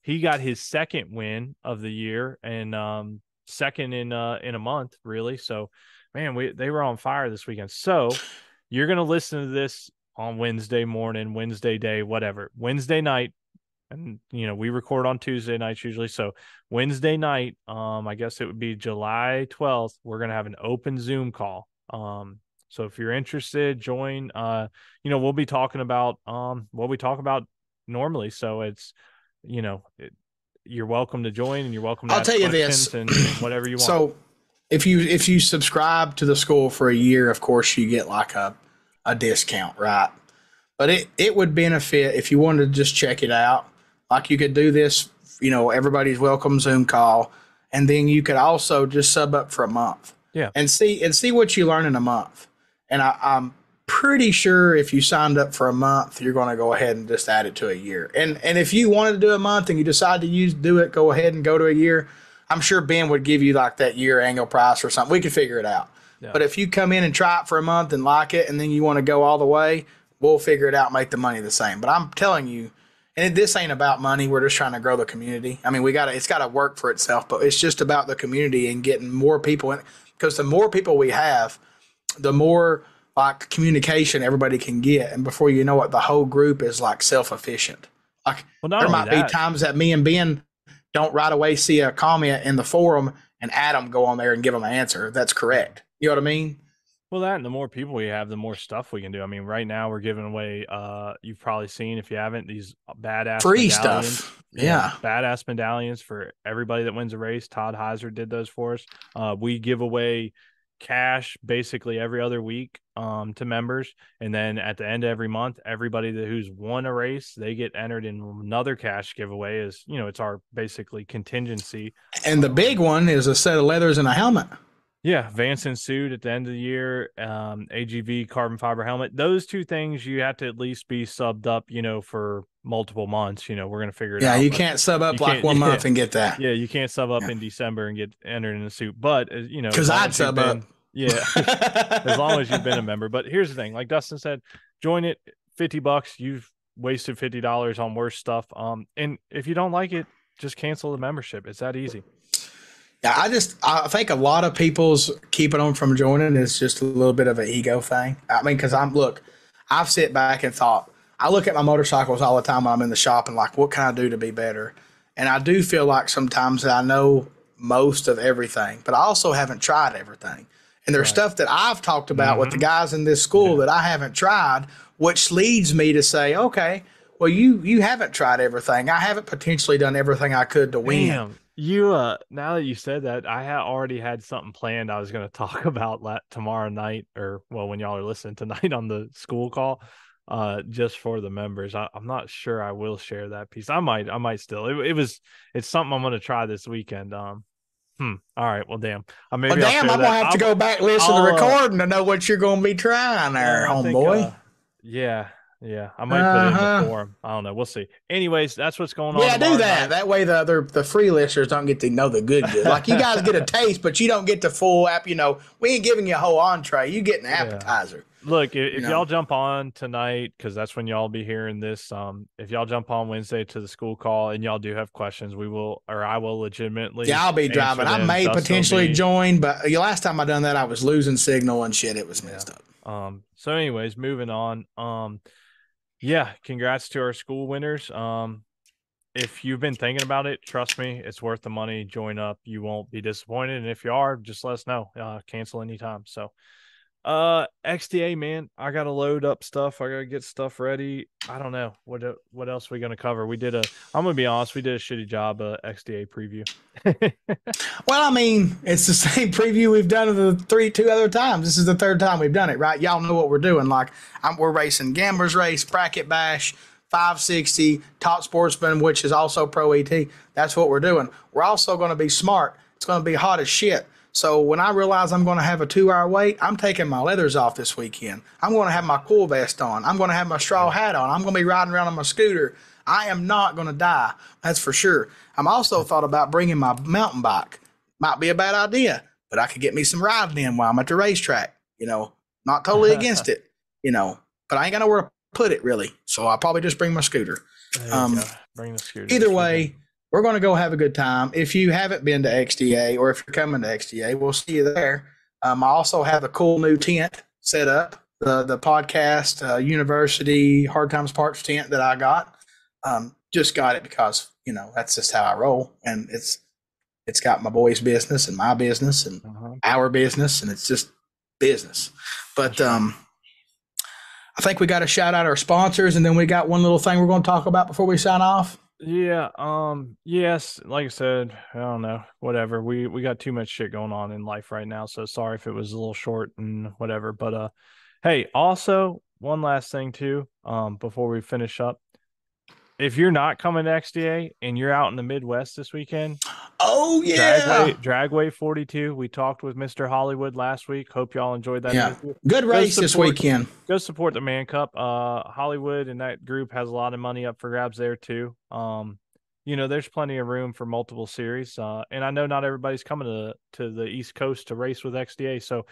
He got his second win of the year, and second in a month, really. So man, they were on fire this weekend. So you're gonna listen to this on Wednesday morning, Wednesday day, whatever. Wednesday night. And, we record on Tuesday nights usually. So Wednesday night, I guess it would be July 12th. We're going to have an open Zoom call. So if you're interested, join. We'll be talking about what we talk about normally. So it's, you're welcome to join, and you're welcome to I'll tell you this, and whatever you want. So if you subscribe to the school for a year, of course you get like a discount, right? But it would benefit if you wanted to just check it out. Like you could do this, everybody's welcome Zoom call, and then you could also just sub up for a month, and see what you learn in a month. And I'm pretty sure if you signed up for a month, you're going to go ahead and just add it to a year. And if you wanted to do a month and you decide to do it, go ahead and go to a year. I'm sure Ben would give you like that year annual price or something. We could figure it out. Yeah. But if you come in and try it for a month and like it, and then you want to go all the way, we'll figure it out, make the money the same. But I'm telling you, and this ain't about money. We're just trying to grow the community. I mean, it's got to work for itself, but it's just about the community and getting more people in. Because the more people we have, the more like communication everybody can get. And before you know it, the whole group is like self-efficient. Like there might be times that me and Ben don't right away see a comment in the forum and Adam go on there and give them an answer. That's correct. You know what I mean? Well, that and the more people we have, the more stuff we can do. I mean, right now we're giving away, you've probably seen if you haven't, these badass Free medallions. stuff. Yeah, Yeah. badass medallions for everybody that wins a race. Todd Heiser did those for us. We give away cash basically every other week to members, and then at the end of every month, everybody who's won a race, they get entered in another cash giveaway. Is it's our basically contingency. And the big one is a set of leathers and a helmet. Yeah, Vance and suit at the end of the year, AGV carbon fiber helmet. Those two things you have to at least be subbed up, for multiple months. We're gonna figure it Yeah, out, you but can't sub you up like can't. one Yeah, month and get that. yeah, you can't sub up Yeah. in December and get entered in a suit. But as Because long I'd as you've sub up. been, yeah, as long as you've been a member. But here's the thing, like Dustin said, join it. $50. You've wasted $50 on worse stuff. And if you don't like it, just cancel the membership. It's that easy. Yeah, I think a lot of people's keeping them from joining is just a little bit of an ego thing. I mean, because I've sit back and thought, I look at my motorcycles all the time when I'm in the shop and like, what can I do to be better? And I do feel like sometimes that I know most of everything, but I also haven't tried everything. And there's Right. stuff that I've talked about with the Mm-hmm. guys in this school Yeah. that I haven't tried, which leads me to say, okay, well, you haven't tried everything. I haven't potentially done everything I could to win. Damn, you now that you said that, I already had something planned I was going to talk about tomorrow night, or well, when y'all are listening tonight on the school call, just for the members. I'm not sure I will share that piece. I might still. It's something I'm going to try this weekend. All right. Well, damn. Well, Maybe I'll damn, share I'm gonna that. have to go back and listen to the I'll recording to know what you're gonna be trying there, well, I think homeboy. yeah, yeah. I might put it in the Uh-huh. forum. I don't know. We'll see. Anyways, that's what's going on Yeah, do tomorrow that. night. That way the free listeners don't get to know the good. Like you guys get a taste, but you don't get the full app. We ain't giving you a whole entree. You get an Yeah. appetizer. Look, You if know. y'all jump on tonight, because that's when y'all be hearing this. If y'all jump on Wednesday to the school call and y'all do have questions, I will legitimately Yeah, I'll be answer driving. I them. may Dustin will potentially be, join, but the last time I done that, I was losing signal and shit. It was yeah. messed up. So anyways, moving on. Yeah, congrats to our school winners. If you've been thinking about it, trust me, it's worth the money. Join up. You won't be disappointed. And if you are, just let us know. Cancel anytime. So XDA, man, I gotta load up stuff. I gotta get stuff ready. I don't know what else we gonna cover. I'm gonna be honest, we did a shitty job XDA preview. Well, I mean, it's the same preview we've done the two other times. This is the third time we've done it, right? Y'all know what we're doing. Like, we're racing Gamblers Race, Bracket Bash, 560, Top Sportsman, which is also Pro ET. That's what we're doing. We're also going to be smart. It's going to be hot as shit. So when I realize I'm going to have a 2 hour wait, I'm taking my leathers off this weekend. I'm going to have my cool vest on. I'm going to have my straw hat on. I'm going to be riding around on my scooter. I am not going to die. That's for sure. I'm also thought about bringing my mountain bike. Might be a bad idea, but I could get me some riding in while I'm at the racetrack. Not totally against it, but I ain't got nowhere to put it really. So I'll probably just bring my scooter. Bring the scooter. Either way, we're going to go have a good time. If you haven't been to XDA or if you're coming to XDA, we'll see you there. I also have a cool new tent set up, the podcast university hard times parts tent that I got. Just got it because that's just how I roll, and it's got my boy's business and my business and our business, and it's just business. But I think we got to shout out our sponsors, and then we got one little thing we're going to talk about before we sign off. Yeah. Yes. Like I said, I don't know. Whatever. We got too much shit going on in life right now. So sorry if it was a little short and whatever. But hey, also one last thing too. Before we finish up, if you're not coming to XDA and you're out in the Midwest this weekend, oh yeah, Dragway 42. We talked with Mr. Hollywood last week. Hope y'all enjoyed that interview. Good race this weekend. Go support the Man Cup. Hollywood and that group has a lot of money up for grabs there too. There's plenty of room for multiple series. And I know not everybody's coming to the East Coast to race with XDA. So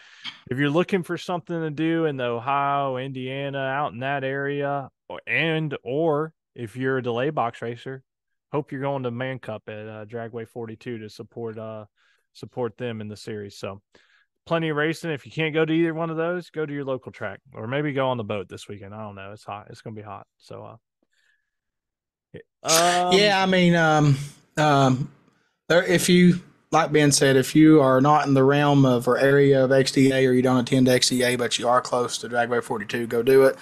if you're looking for something to do in the Ohio, Indiana, out in that area, or if you're a delay box racer, hope you're going to Man Cup at Dragway 42 to support them in the series. So plenty of racing. If you can't go to either one of those, go to your local track or maybe go on the boat this weekend. I don't know. It's hot. It's going to be hot. So, yeah, I mean, if you like Ben said, if you are not in the realm of or area of XDA or you don't attend XDA, but you are close to Dragbike 42, go do it.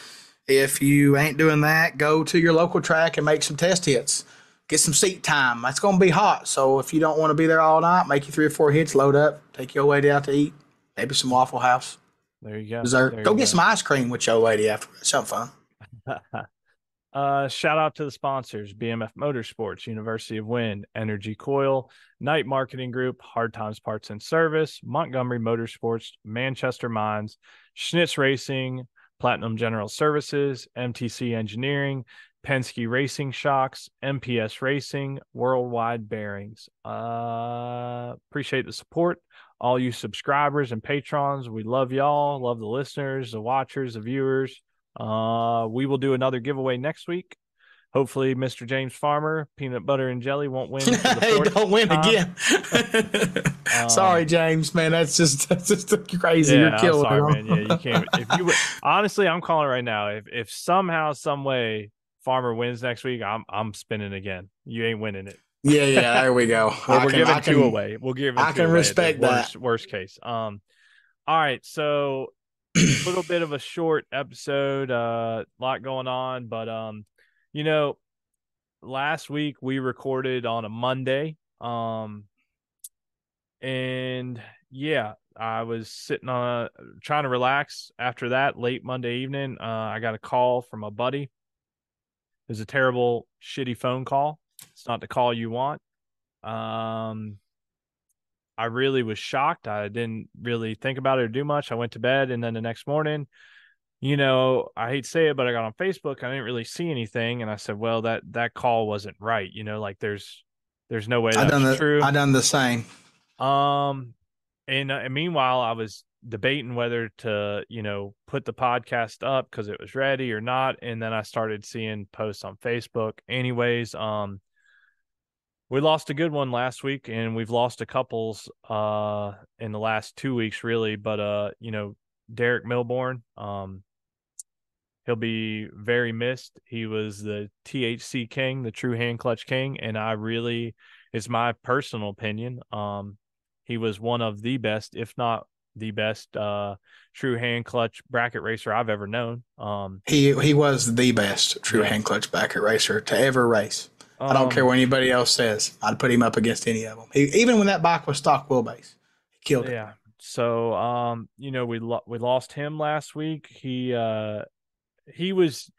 If you ain't doing that, go to your local track and make some test hits. Get some seat time. It's going to be hot. So if you don't want to be there all night, make you 3 or 4 hits, load up, take your lady out to eat, maybe some Waffle House, There you go. dessert. There Go you get go. some ice cream with your lady after. Something fun. Shout out to the sponsors: BMF Motorsports, University of Wind, Energy Coil, Night Marketing Group, Hard Times Parts and Service, Montgomery Motorsports, Manchester Mines, Schnitz Racing, Platinum General Services, MTC Engineering, Penske Racing Shocks, MPS Racing, Worldwide Bearings. Appreciate the support. All you subscribers and patrons, we love y'all. Love the listeners, the watchers, the viewers. We will do another giveaway next week. Hopefully, Mr. James Farmer, peanut butter and jelly, won't win for the Hey, fourth don't win time. again. Um, Sorry, James, man. That's just crazy. You're yeah, I'm killing sorry, man. Yeah, it. you can't. If you honestly, I'm calling it right now. If somehow, some way, Farmer wins next week, I'm spinning again. You ain't winning it. Yeah, yeah. There we go. We're giving two away. We'll give I two can away at the respect that. worst case. All right, so little bit of a short episode, lot going on, but you know, last week we recorded on a Monday. And yeah, I was sitting on trying to relax after that late Monday evening. I got a call from a buddy. It was a terrible, shitty phone call. It's not the call you want. Um, I really was shocked. I didn't really think about it or do much. I went to bed, and then the next morning, I hate to say it, but I got on Facebook. I didn't really see anything, and I said, "Well, that call wasn't right." Like there's no way that's I true. done the same. Um, and meanwhile, I was debating whether to, put the podcast up because it was ready or not. And then I started seeing posts on Facebook. Anyways, we lost a good one last week, and we've lost a couples in the last 2 weeks, really. But Derek Milborn, he'll be very missed. He was the THC king, the true hand clutch king, and it's my personal opinion. He was one of the best, if not the best, true hand clutch bracket racer I've ever known. He was the best true Yeah. hand clutch bracket racer to ever race. I don't care Um, what anybody else says. I'd put him up against any of them. Even when that bike was stock wheelbase, he killed it. yeah. So, we lost him last week. He was.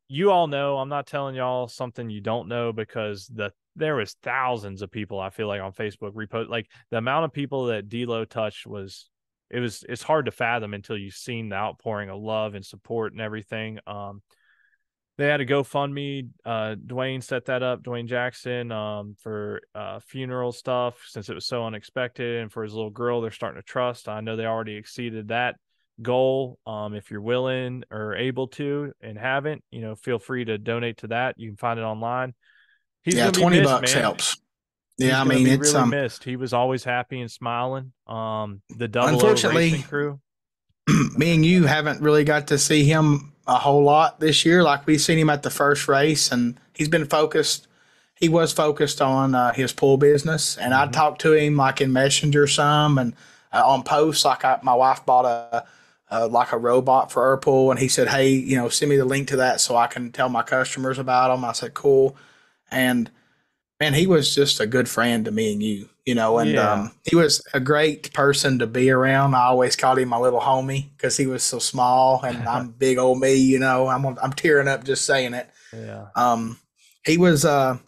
You all know. I'm not telling y'all something you don't know because there was thousands of people, I feel like, on Facebook repost, like the amount of people that D'Lo touched it's hard to fathom until you've seen the outpouring of love and support and everything. They had a GoFundMe. Dwayne set that up, Dwayne Jackson, for funeral stuff since it was so unexpected, and for his little girl, they're starting to trust. I know they already exceeded that goal. If you're willing or able to and haven't, feel free to donate to that. You can find it online. He's Yeah, gonna be 20 missed, bucks man. helps. He's Yeah, I gonna mean be it's really missed. He was always happy and smiling. The Double O unfortunately Racing crew. me and you haven't really got to see him a whole lot this year. Like we've seen him at the first race, and he's been focused. He was focused on his pool business, and I Mm-hmm. talked to him like in Messenger some, and on posts. Like my wife bought like a robot for her pool, and he said, "Hey, send me the link to that so I can tell my customers about them." I said, "Cool," and man, he was just a good friend to me and you, and Yeah. he was a great person to be around. I always called him my little homie because he was so small, and I'm big old me. I'm tearing up just saying it. Yeah. Um, he was a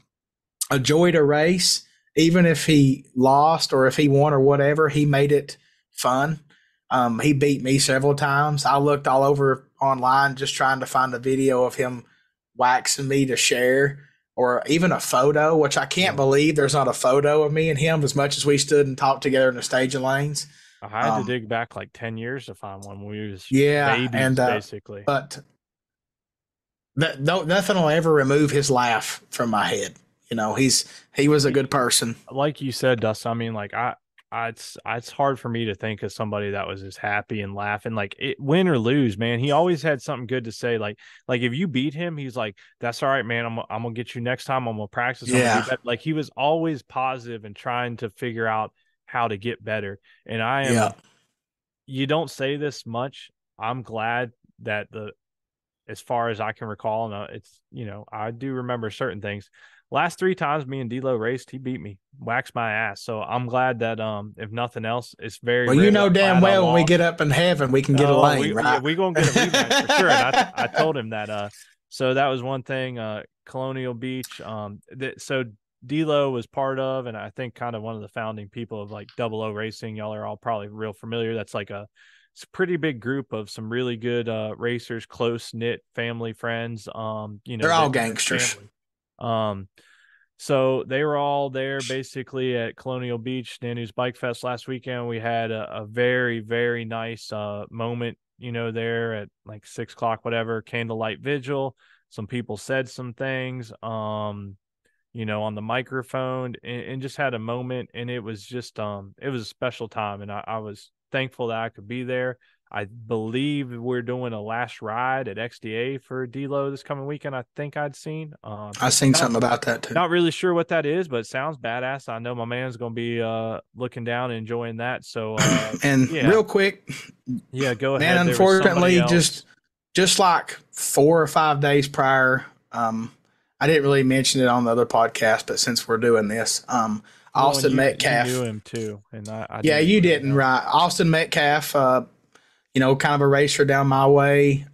joy to race, even if he lost or if he won or whatever. He made it fun. He beat me several times. I looked all over online just trying to find a video of him waxing me to share or even a photo, which I can't Yeah. believe there's not a photo of me and him as much as we stood and talked together in the staging lanes. I had to Um, dig back like 10 years to find one when we was yeah, babies, basically. but nothing will ever remove his laugh from my head. He was a good person. Like you said, Dustin, I mean, like it's hard for me to think of somebody that was as happy and laughing. Like win or lose, man. He always had something good to say. Like if you beat him, he's like, "That's all right, man. I'm gonna get you next time. I'm gonna practice. I'm gonna be Yeah, better." Like he was always positive and trying to figure out how to get better. And I yeah. am. You don't say this much. I'm glad that as far as I can recall, and it's I do remember certain things. Last three times me and D'Lo raced, he beat me, waxed my ass. So I'm glad that if nothing else, it's very Well, you rare that know I'm damn glad I well when we get lost. up in heaven, we can get a Oh, lane, right? we gonna get a rematch for sure. And I told him that. So that was one thing. Colonial Beach. So D'Lo was part of, and I think kind of one of the founding people of like Double O Racing. Y'all are all probably real familiar. That's like it's a pretty big group of some really good racers, close knit family friends. They're all They're gangsters. family. Um, so they were all there basically at Colonial Beach, Nanu's Bike Fest last weekend. We had a very, very nice moment, there at like 6 o'clock, whatever, candlelight vigil. Some people said some things, on the microphone and just had a moment. And it was just, it was a special time. And I was thankful that I could be there. I believe we're doing a last ride at XDA for D'Lo this coming weekend. I think I'd seen. I seen Not something about that too. not really sure what that is, but it sounds badass. I know my man's gonna be looking down and enjoying that. So And yeah, real quick, yeah, go man, ahead. There was somebody unfortunately, else. just like 4 or 5 days prior, I didn't really mention it on the other podcast, but since we're doing this, Well, and Austin you knew Metcalf. him too, and I Yeah, didn't you bring it didn't, up. right? Austin Metcalf, kind of a racer down my way.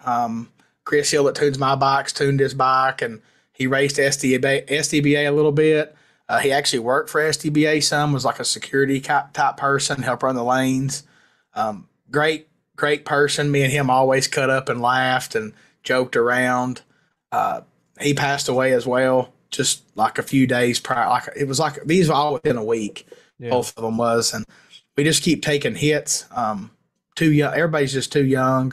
Chris Hill that tunes my bikes tuned his bike, and he raced SDBA a little bit. He actually worked for SDBA some, was like a security type person, help run the lanes. Great, great person. Me and him always cut up and laughed and joked around. He passed away as well, just like a few days prior. Like it was like these were all within a week. Yeah. Both of them was, and we just keep taking hits. Too young. Everybody's just too young.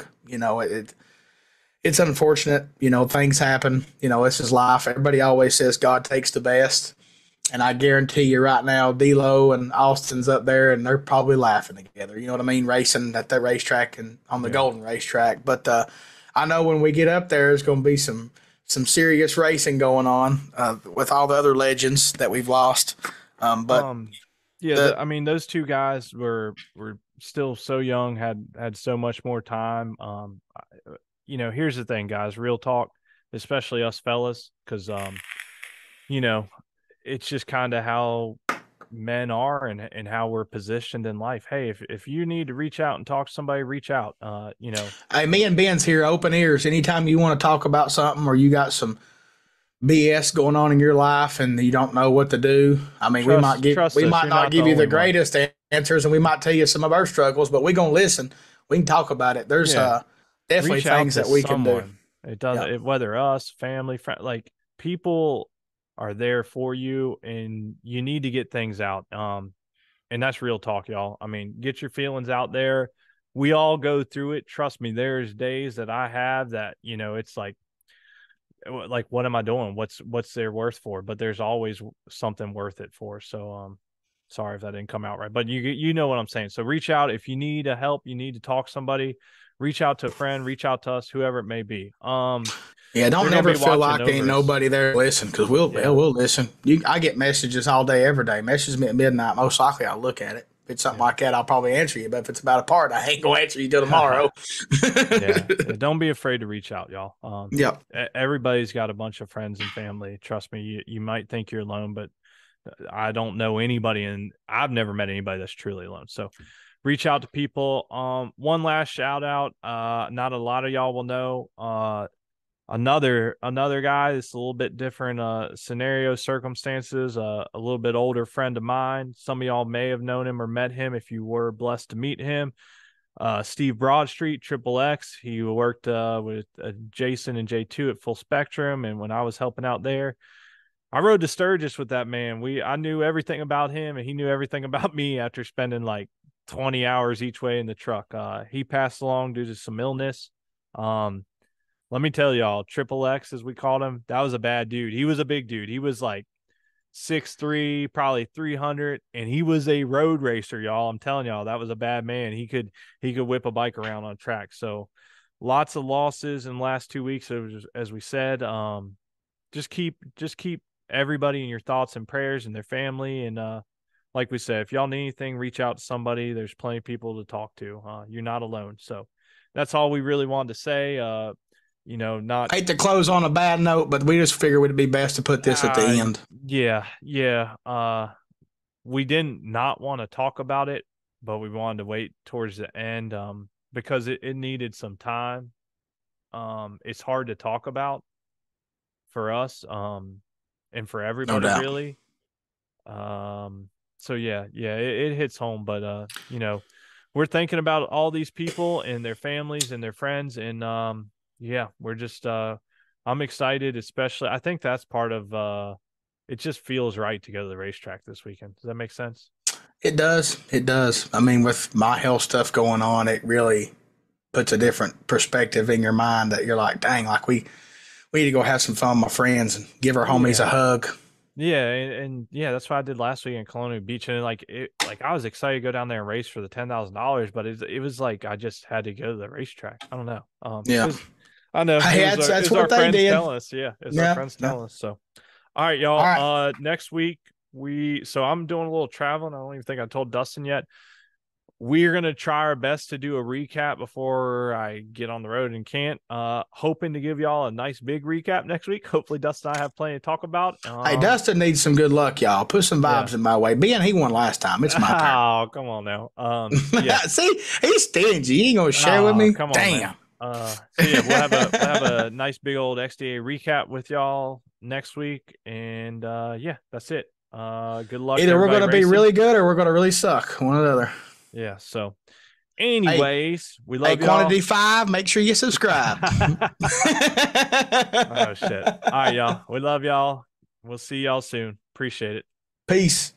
It's unfortunate. Things happen. This is life. Everybody always says God takes the best, and I guarantee you right now, D'Lo and Austin's up there, and they're probably laughing together. You know what I mean? Racing at the racetrack and on the Yeah. Golden racetrack. But I know when we get up there, there's going to be some serious racing going on with all the other legends that we've lost. But Um, yeah, the I mean, those two guys were still so young, had so much more time. Here's the thing, guys, real talk, especially us fellas, because you know, it's just kind of how men are and how we're positioned in life. Hey, if you need to reach out and talk to somebody, reach out. Hey, me and Ben's here, open ears. Anytime you want to talk about something or you got some BS going on in your life and you don't know what to do, I mean, trust we us, might you're not not the give you the only one. greatest answers, and we might tell you some of our struggles, but we're gonna listen. We can talk about it. There's Yeah, definitely reach out things to that we can do. someone. It does Yeah. it, whether us, family, friend, like people are there for you, and you need to get things out. And that's real talk, y'all. I mean, get your feelings out there. We all go through it. Trust me, there's days that I have that, it's like what am I doing? What's their worth for? But there's always something worth it for. So sorry if that didn't come out right. But you know what I'm saying. So reach out if you need a help, you need to talk to somebody, reach out to a friend, reach out to us, whoever it may be. Yeah, don't They're gonna never be feel watching like ain't over us. nobody there to listen because Yeah. we'll listen. I get messages all day, every day. Message me at midnight. Most likely, I'll look at it. If it's something Yeah. like that, I'll probably answer you. But if it's about a part, I ain't gonna answer you till tomorrow. Yeah. Don't be afraid to reach out, y'all. Yep. Everybody's got a bunch of friends and family. Trust me, you might think you're alone, but I don't know anybody, and I've never met anybody that's truly alone. So reach out to people. One last shout out. Not a lot of y'all will know. Another guy that's a little bit different scenario circumstances, a little bit older friend of mine. Some of y'all may have known him or met him if you were blessed to meet him. Steve Broadstreet, Triple X. He worked with Jason and J2 at Full Spectrum, and when I was helping out there, I rode to Sturgis with that man. I knew everything about him, and he knew everything about me after spending like 20 hours each way in the truck. He passed along due to some illness. Um, Let me tell y'all, Triple X, as we called him, that was a bad dude. He was a big dude. He was like 6'3", probably 300, and he was a road racer, y'all. I'm telling y'all, that was a bad man. He could whip a bike around on track. So lots of losses in the last 2 weeks, as we said. Just keep everybody in your thoughts and prayers and their family. And like we said, if y'all need anything, reach out to somebody. There's plenty of people to talk to. You're not alone. So that's all we really wanted to say. Not Hate to close on a bad note, but we just figured it'd be best to put this at the uh, end. yeah. We didn't not want to talk about it, but we wanted to wait towards the end because it needed some time. It's hard to talk about for us and for No everybody doubt. really. So it hits home, but we're thinking about all these people and their families and their friends, and we're just I'm excited, especially I think that's part of it just feels right to go to the racetrack this weekend. Does that make sense? It does. It does. I mean, with my health stuff going on, it really puts a different perspective in your mind that you're like, dang, like we need to go have some fun with my friends and give our homies a Yeah. hug. Yeah, and yeah, that's what I did last week in Colonial Beach, and like I was excited to go down there and race for the $10,000, but it was like I just had to go to the racetrack. I don't know, Yeah. because I know Hey, it that's was our what they friends did. telling us, yeah, it was our Yeah. friends Yeah. telling us. So, all right, All y'all. right. Next week so I'm doing a little traveling. I don't even think I told Dustin yet. We're gonna try our best to do a recap before I get on the road and can't. Hoping to give y'all a nice big recap next week. Hopefully, Dustin and I have plenty to talk about. Hey, Dustin needs some good luck, y'all. Put some Yeah. vibes in my way. Being he won last time, it's my turn. Oh, come on now. Yeah. See, he's stingy. He ain't gonna share with Oh, me. come on, man. Damn. So yeah, we'll have a nice big old XDA recap with y'all next week, and yeah, that's it. Good luck to Either we're everybody gonna be racing. really good or we're gonna really suck. One or the other. Yeah. So, Hey, anyways, we hey, love y'all. quantity 5. Make sure you subscribe. Oh shit. All right, y'all. We love y'all. We'll see y'all soon. Appreciate it. Peace.